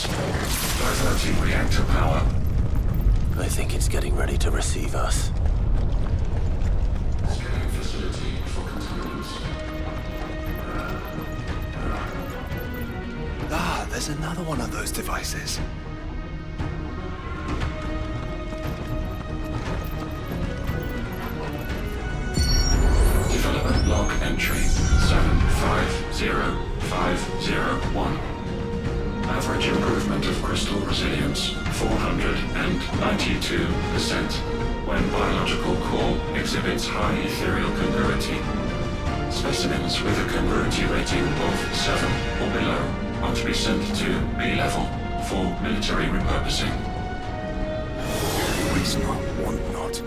Speaker 11: resilience. Diverting reactor power.
Speaker 1: I think it's getting ready to receive us.
Speaker 11: Scanning facility for contaminants.
Speaker 5: Ah, there's another one of those devices.
Speaker 11: Development log entry 750501. Average improvement of crystal resilience 492% when biological core exhibits high ethereal congruity. Specimens with a congruity rating of 7 or below are to be sent to B level for military repurposing.
Speaker 5: Always not, want not.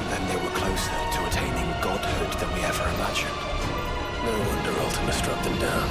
Speaker 1: Then they were closer to attaining godhood than we ever imagined. No wonder Ultima struck them down.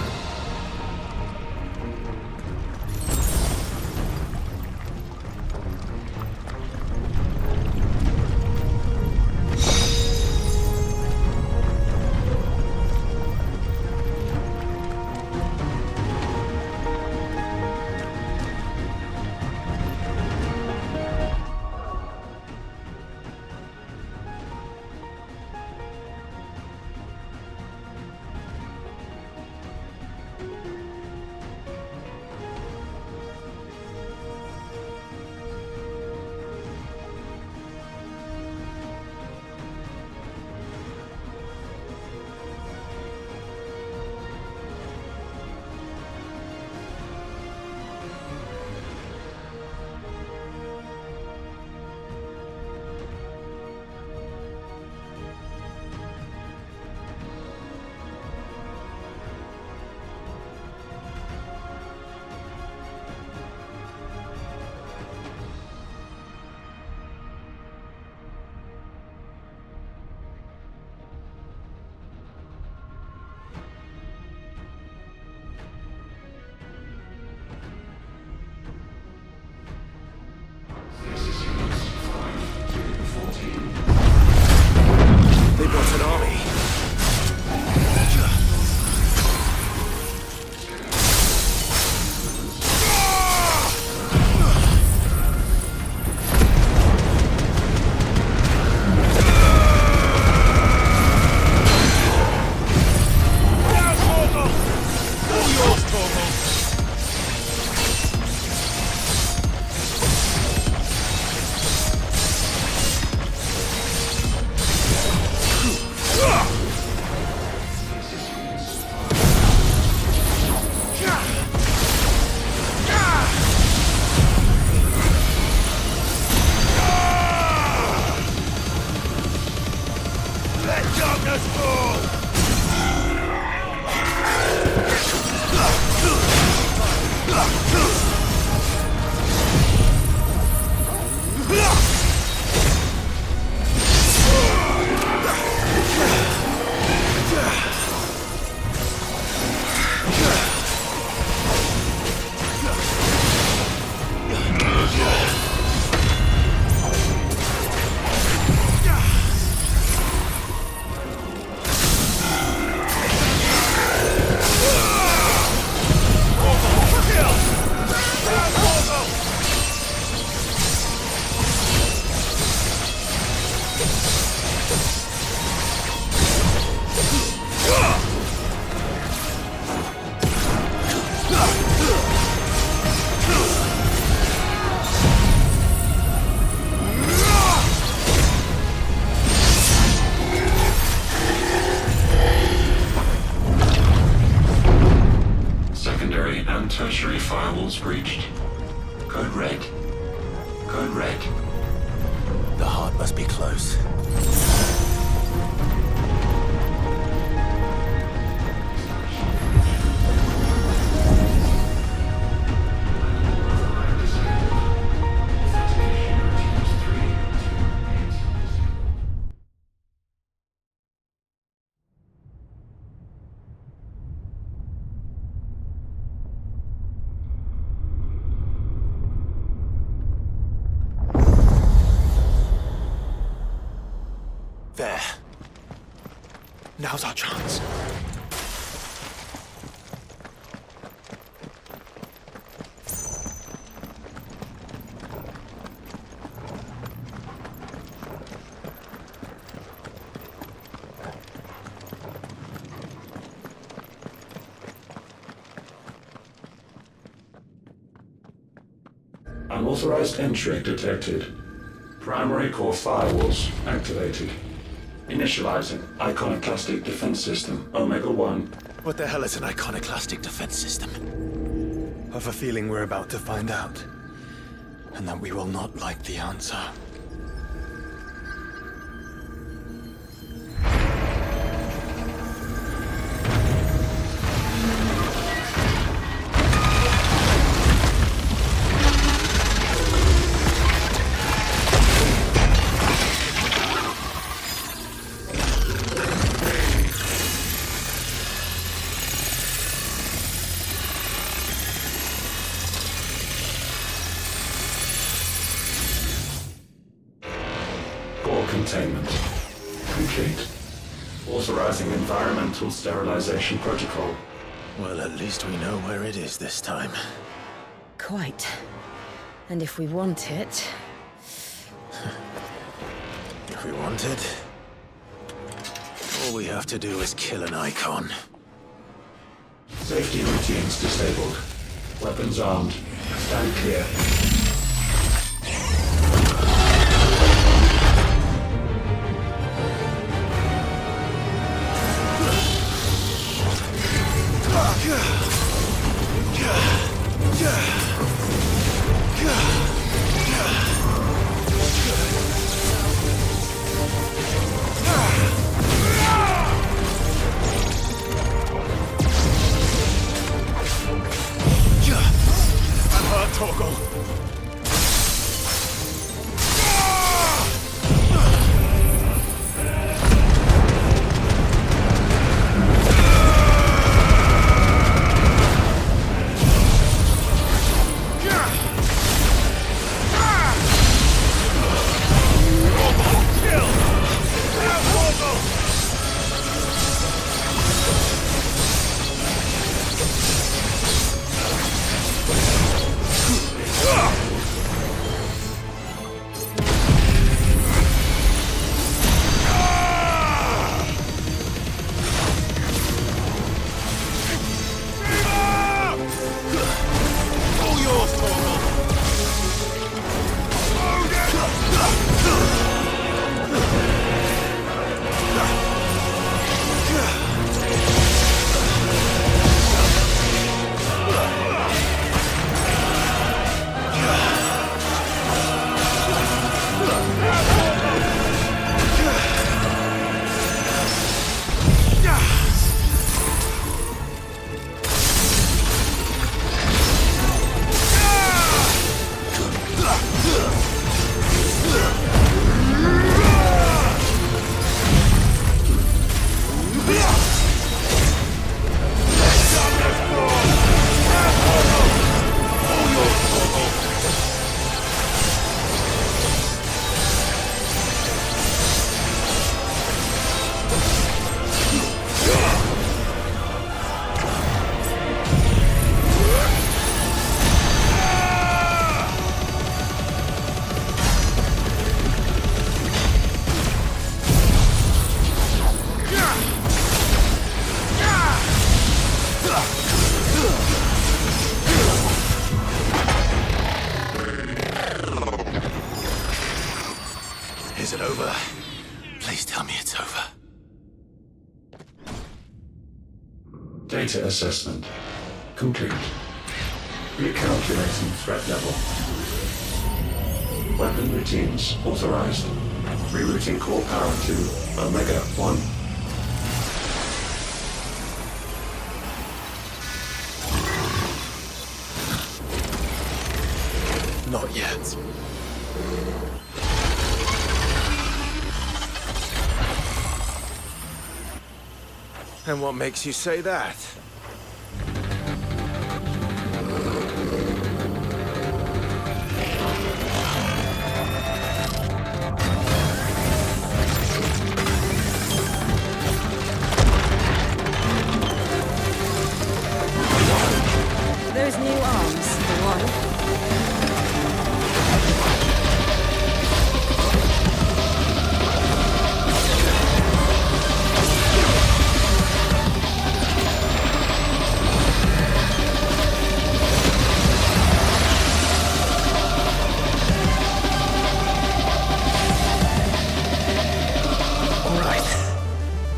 Speaker 11: tertiary firewalls breached. Code red. Code red.
Speaker 1: The heart must be close. There. Now's our chance.
Speaker 11: Unauthorized entry detected. Primary core firewalls activated. Initializing iconoclastic defense system Omega-1.
Speaker 1: What the hell is an iconoclastic defense system?
Speaker 5: I've a feeling we're about to find out. And that we will not like the answer.
Speaker 11: Containment complete. Authorizing environmental sterilization protocol.
Speaker 1: Well, at least we know where it is this time.
Speaker 6: Quite. And if we want it...
Speaker 1: If we want it, all we have to do is kill an Eikon.
Speaker 11: Safety routines disabled. Weapons armed. Stand clear.
Speaker 1: Is it over? Please tell me it's over.
Speaker 11: Data assessment complete. Recalculating threat level. Weapon routines authorized. Rerouting core power to Omega 1.
Speaker 1: Not yet. And what makes you say that?
Speaker 6: Those new arms, for one.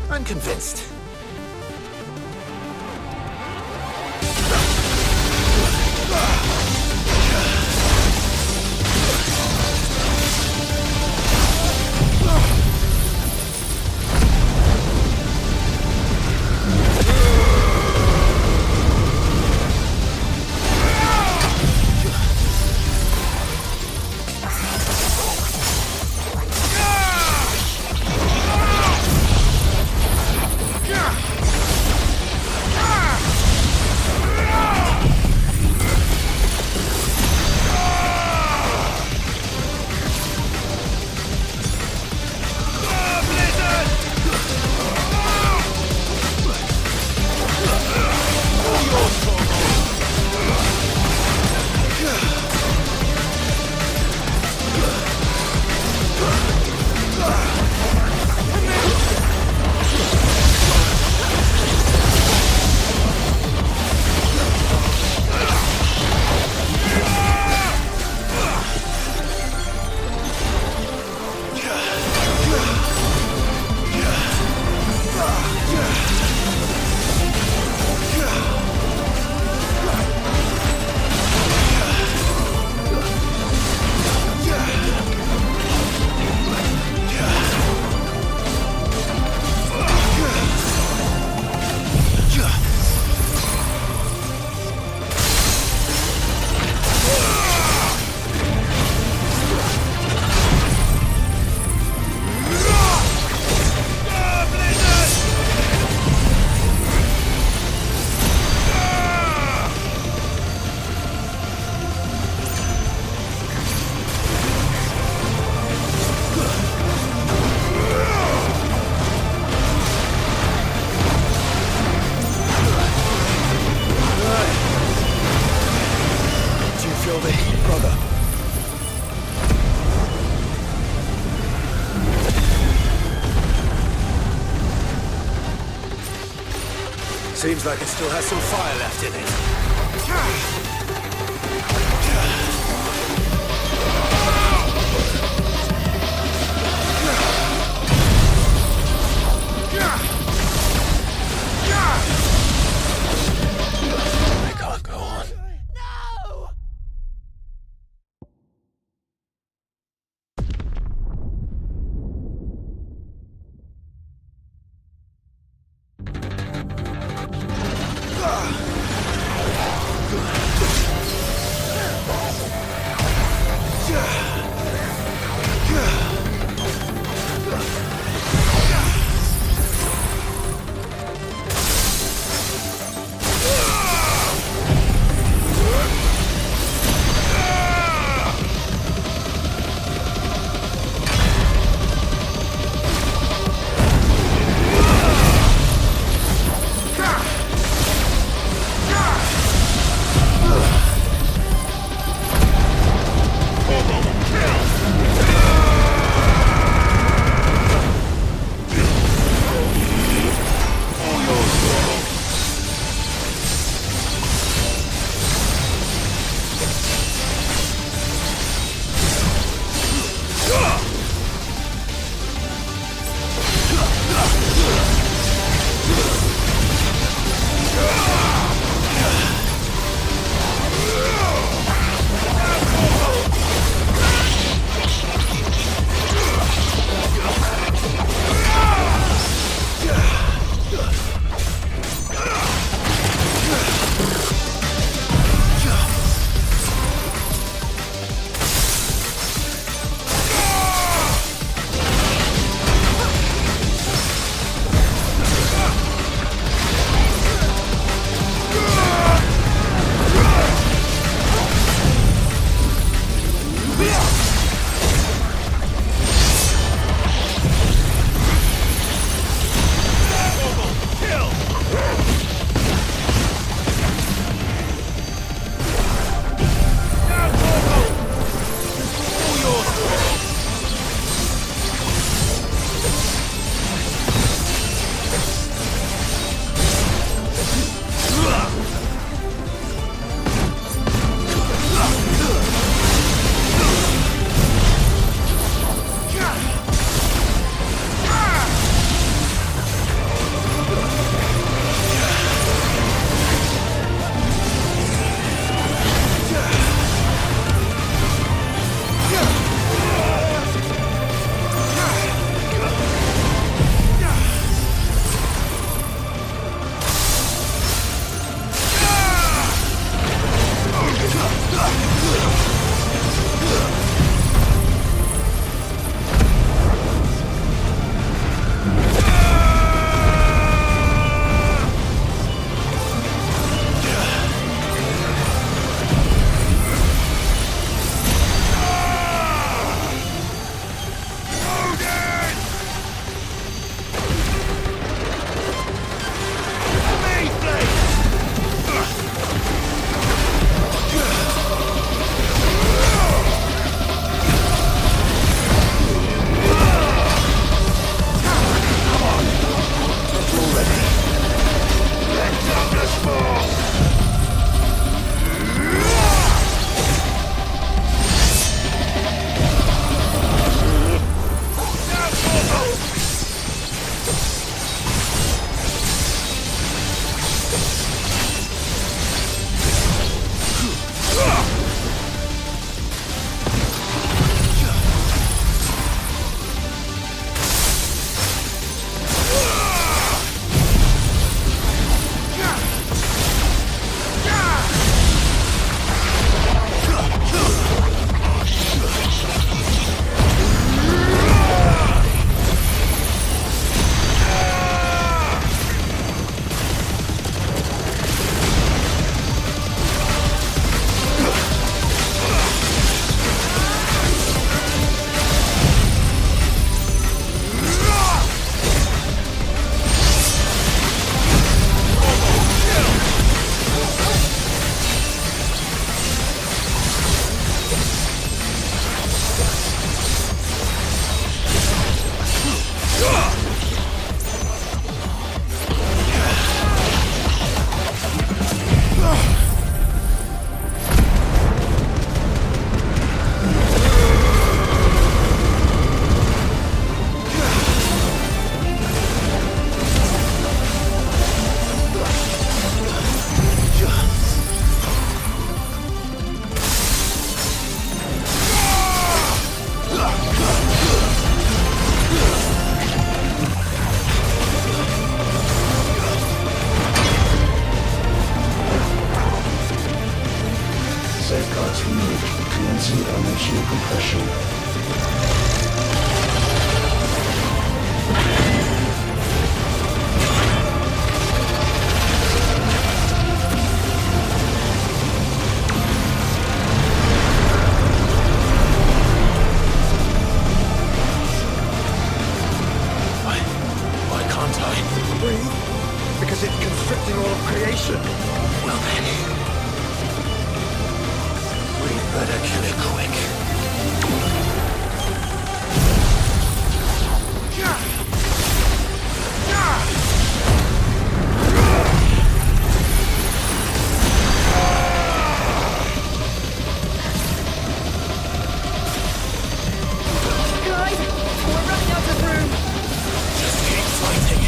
Speaker 1: I'm convinced.
Speaker 4: Seems like it still has some fire left in it.
Speaker 1: I can't go on.
Speaker 4: No!
Speaker 11: multi-dimensional compression.
Speaker 1: Why can't I?
Speaker 12: Breathe. Because it's constricting all of creation.
Speaker 1: Well then, we better kill it quick.
Speaker 6: Clive, we're running out of room.
Speaker 1: Just keep fighting.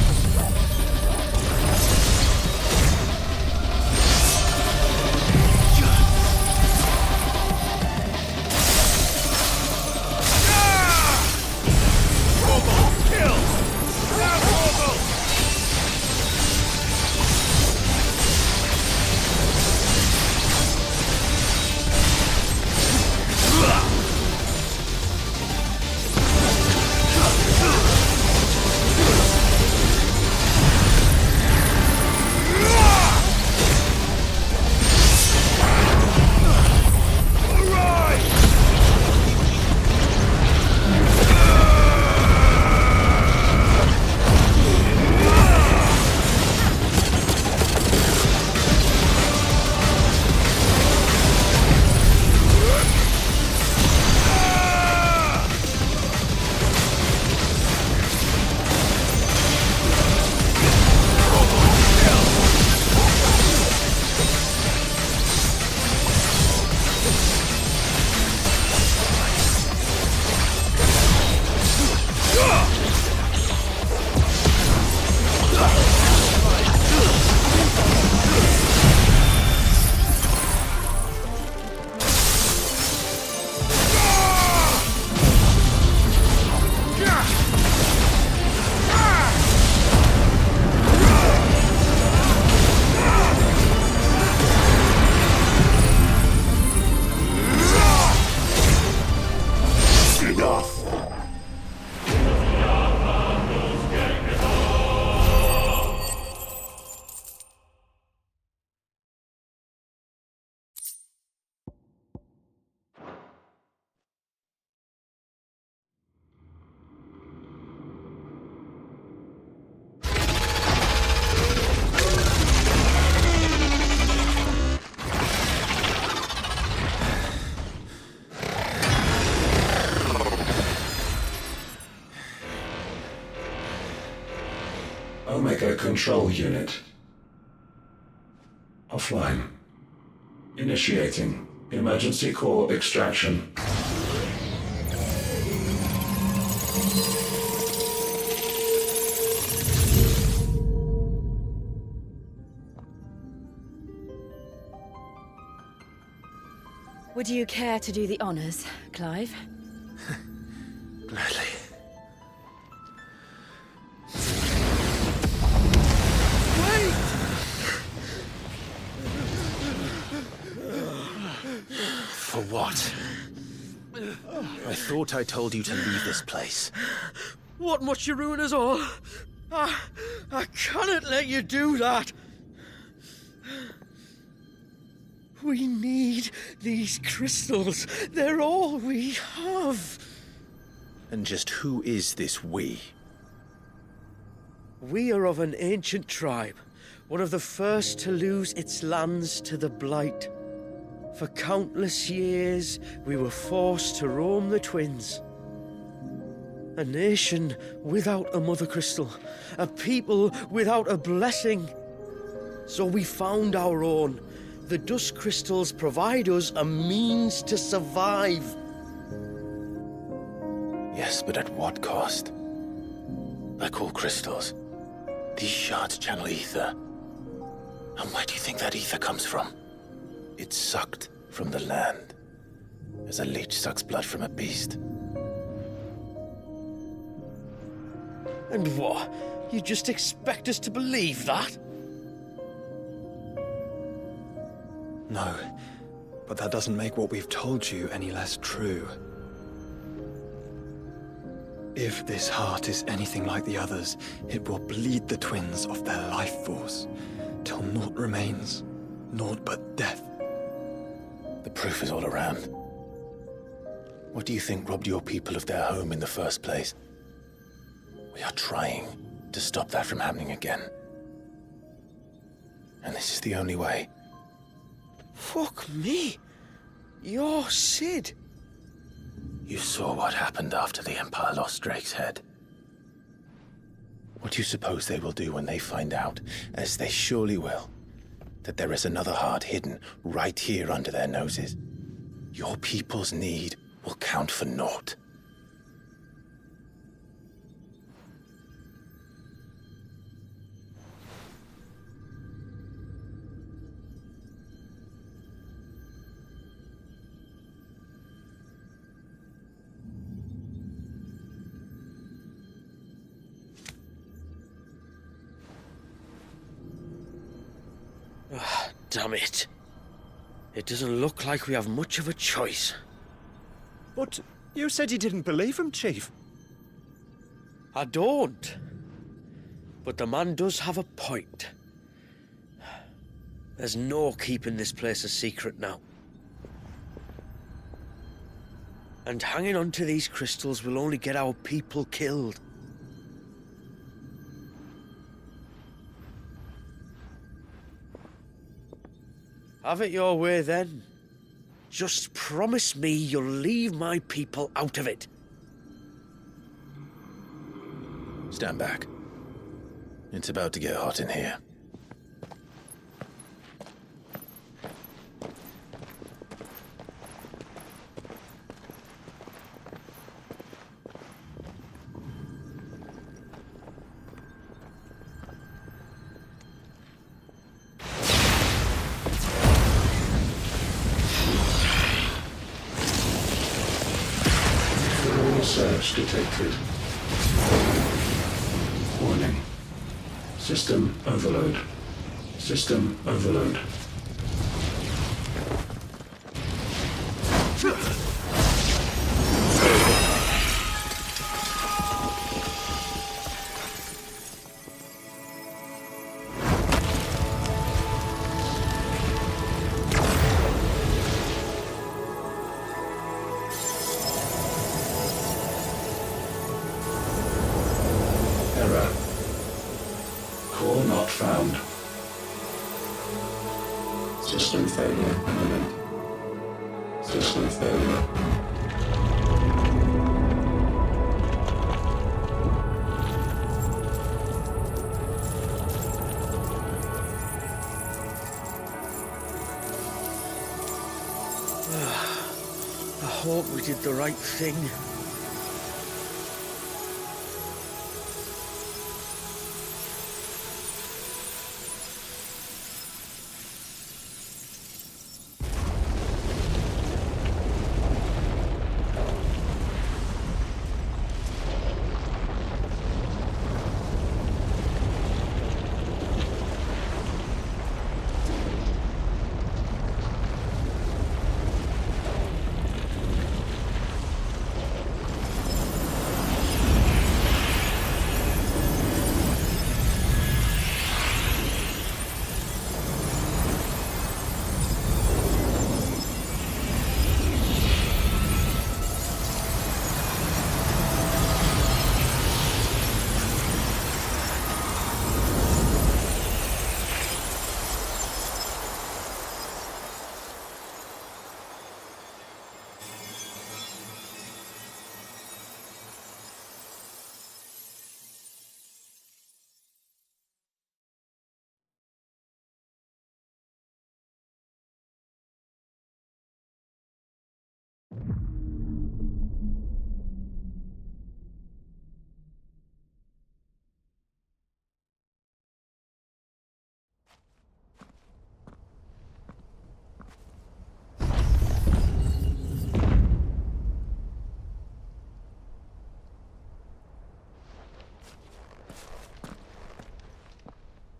Speaker 11: Omega Control Unit. Offline. Initiating emergency core extraction.
Speaker 6: Would you care to do the honors, Clive?
Speaker 1: Gladly. For what? I thought I told you to leave this place.
Speaker 3: What must you ruin us all? I cannot let you do that. We need these crystals. They're all we have.
Speaker 1: And just who is this we?
Speaker 3: We are of an ancient tribe, one of the first to lose its lands to the Blight. For countless years, we were forced to roam the Twins. A nation without a mother crystal, a people without a blessing. So we found our own. The dust crystals provide us a means to survive.
Speaker 1: Yes, but at what cost? Like all crystals, these shards channel ether. And where do you think that ether comes from? It's sucked from the land, as a leech sucks blood from a beast.
Speaker 3: And what? You just expect us to believe that?
Speaker 1: No.
Speaker 5: But that doesn't make what we've told you any less true. If this heart is anything like the others, it will bleed the twins of their life force, till naught remains, naught but death.
Speaker 1: The proof is all around. What do you think robbed your people of their home in the first place? We are trying to stop that from happening again. And this is the only way.
Speaker 3: Fuck me. You're Sid.
Speaker 1: You saw what happened after the Empire lost Drake's head. What do you suppose they will do when they find out, as they surely will, that there is another heart hidden right here under their noses? Your people's need will count for naught.
Speaker 3: Damn it. It doesn't look like we have much of a choice.
Speaker 14: But you said you didn't believe him, Chief.
Speaker 3: I don't. But the man does have a point. There's no keeping this place a secret now. And hanging on to these crystals will only get our people killed. Have it your way, then. Just promise me you'll leave my people out of it.
Speaker 1: Stand back. It's about to get hot in here.
Speaker 11: Search detected. Warning. System overload. System overload. System failure imminent. System failure.
Speaker 3: I hope we did the right thing.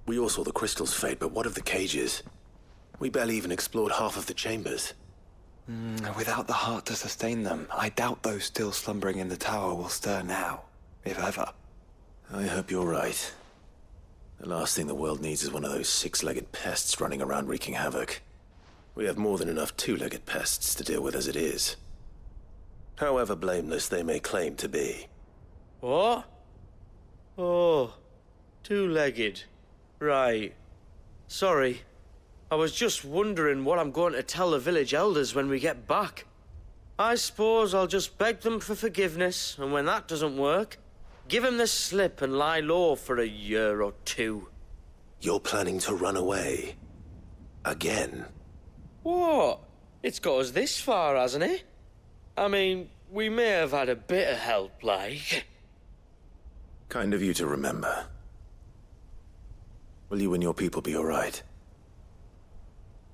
Speaker 1: We all saw the crystals fade, but what of the cages? We barely even explored half of the chambers.
Speaker 5: Without the heart to sustain them, I doubt those still slumbering in the tower will stir now, if ever.
Speaker 1: I hope you're right. The last thing the world needs is one of those six-legged pests running around wreaking havoc. We have more than enough two-legged pests to deal with as it is. However blameless they may claim to be.
Speaker 3: What? Oh, two-legged. Right. Sorry. I was just wondering what I'm going to tell the village elders when we get back. I suppose I'll just beg them for forgiveness, and when that doesn't work, give them the slip and lie low for a year or two.
Speaker 1: You're planning to run away? Again?
Speaker 3: What? It's got us this far, hasn't it? I mean, we may have had a bit of help, like.
Speaker 1: Kind of you to remember. Will you and your people be alright?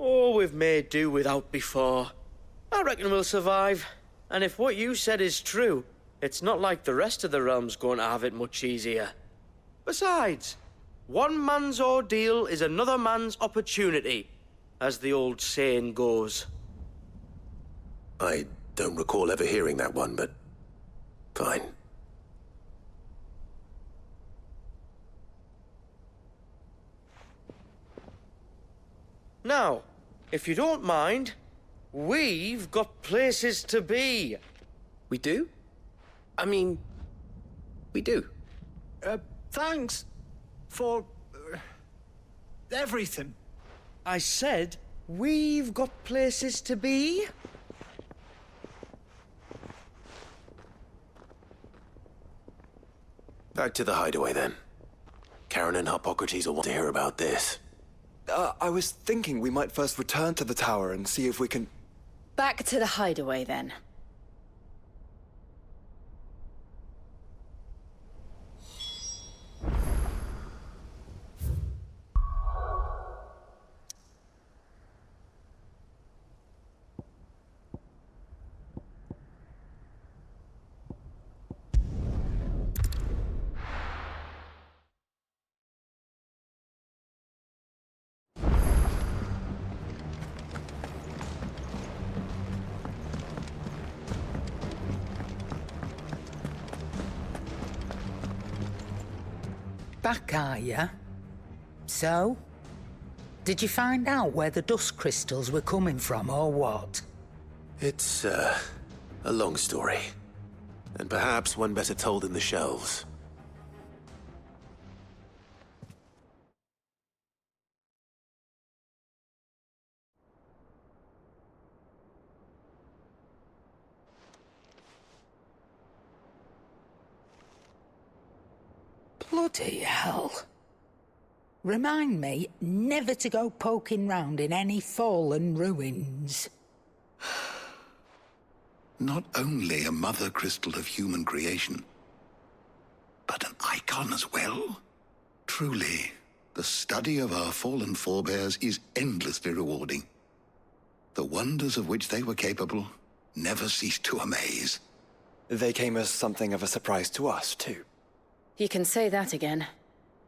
Speaker 3: Oh, we've made do without before. I reckon we'll survive. And if what you said is true, it's not like the rest of the realm's going to have it much easier. Besides, one man's ordeal is another man's opportunity, as the old saying goes.
Speaker 1: I don't recall ever hearing that one, but fine.
Speaker 3: Now, if you don't mind, we've got places to be.
Speaker 13: We do? I mean, we do.
Speaker 14: Thanks for everything.
Speaker 3: I said, we've got places to be.
Speaker 1: Back to the hideaway, then. Karen and Hippocrates will want to hear about this.
Speaker 5: I was thinking we might first return to the tower and see if we can...
Speaker 6: Back to the hideaway, then.
Speaker 2: Back, are ya? So? Did you find out where the dust crystals were coming from, or what?
Speaker 1: It's, a long story. And perhaps one better told in the shelves.
Speaker 2: Bloody hell. Remind me never to go poking round in any fallen ruins.
Speaker 7: Not only a mother crystal of human creation, but an icon as well. Truly, the study of our fallen forebears is endlessly rewarding. The wonders of which they were capable never cease to amaze.
Speaker 5: They came as something of a surprise to us, too.
Speaker 6: You can say that again.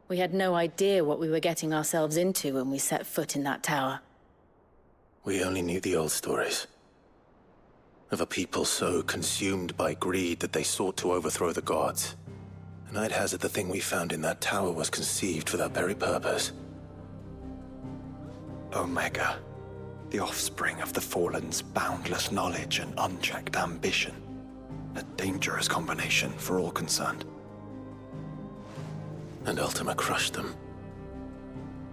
Speaker 6: We had no idea what we were getting ourselves into when we set foot in that tower.
Speaker 1: We only knew the old stories. Of a people so consumed by greed that they sought to overthrow the gods. And I'd hazard the thing we found in that tower was conceived for that very purpose.
Speaker 5: Omega, the offspring of the Fallen's boundless knowledge and unchecked ambition. A dangerous combination for all concerned.
Speaker 1: And Ultima crushed them.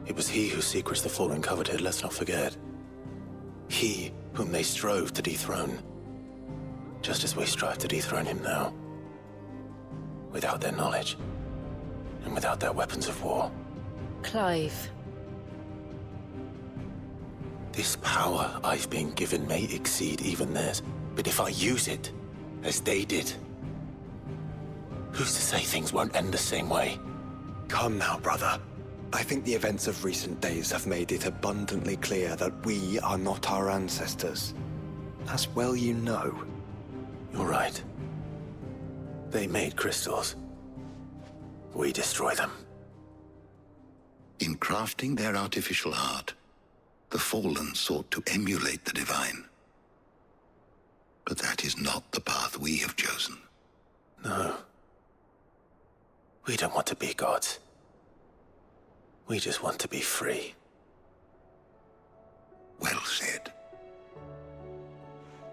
Speaker 1: It was he whose secrets the Fallen coveted, let's not forget. He whom they strove to dethrone. Just as we strive to dethrone him now. Without their knowledge. And without their weapons of war.
Speaker 6: Clive.
Speaker 1: This power I've been given may exceed even theirs. But if I use it, as they did, who's to say things won't end the same way?
Speaker 5: Come now, brother. I think the events of recent days have made it abundantly clear that we are not our ancestors. As well you know.
Speaker 1: You're right. They made crystals. We destroy them.
Speaker 7: In crafting their artificial art, the Fallen sought to emulate the divine. But that is not the path we have chosen.
Speaker 1: No. We don't want to be gods. We just want to be free.
Speaker 7: Well said.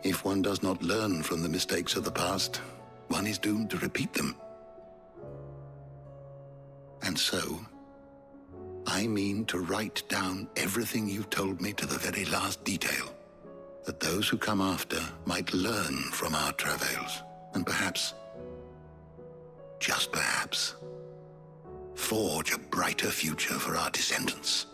Speaker 7: If one does not learn from the mistakes of the past, one is doomed to repeat them. And so, I mean to write down everything you've told me to the very last detail, that those who come after might learn from our travails, and perhaps, just perhaps, forge a brighter future for our descendants.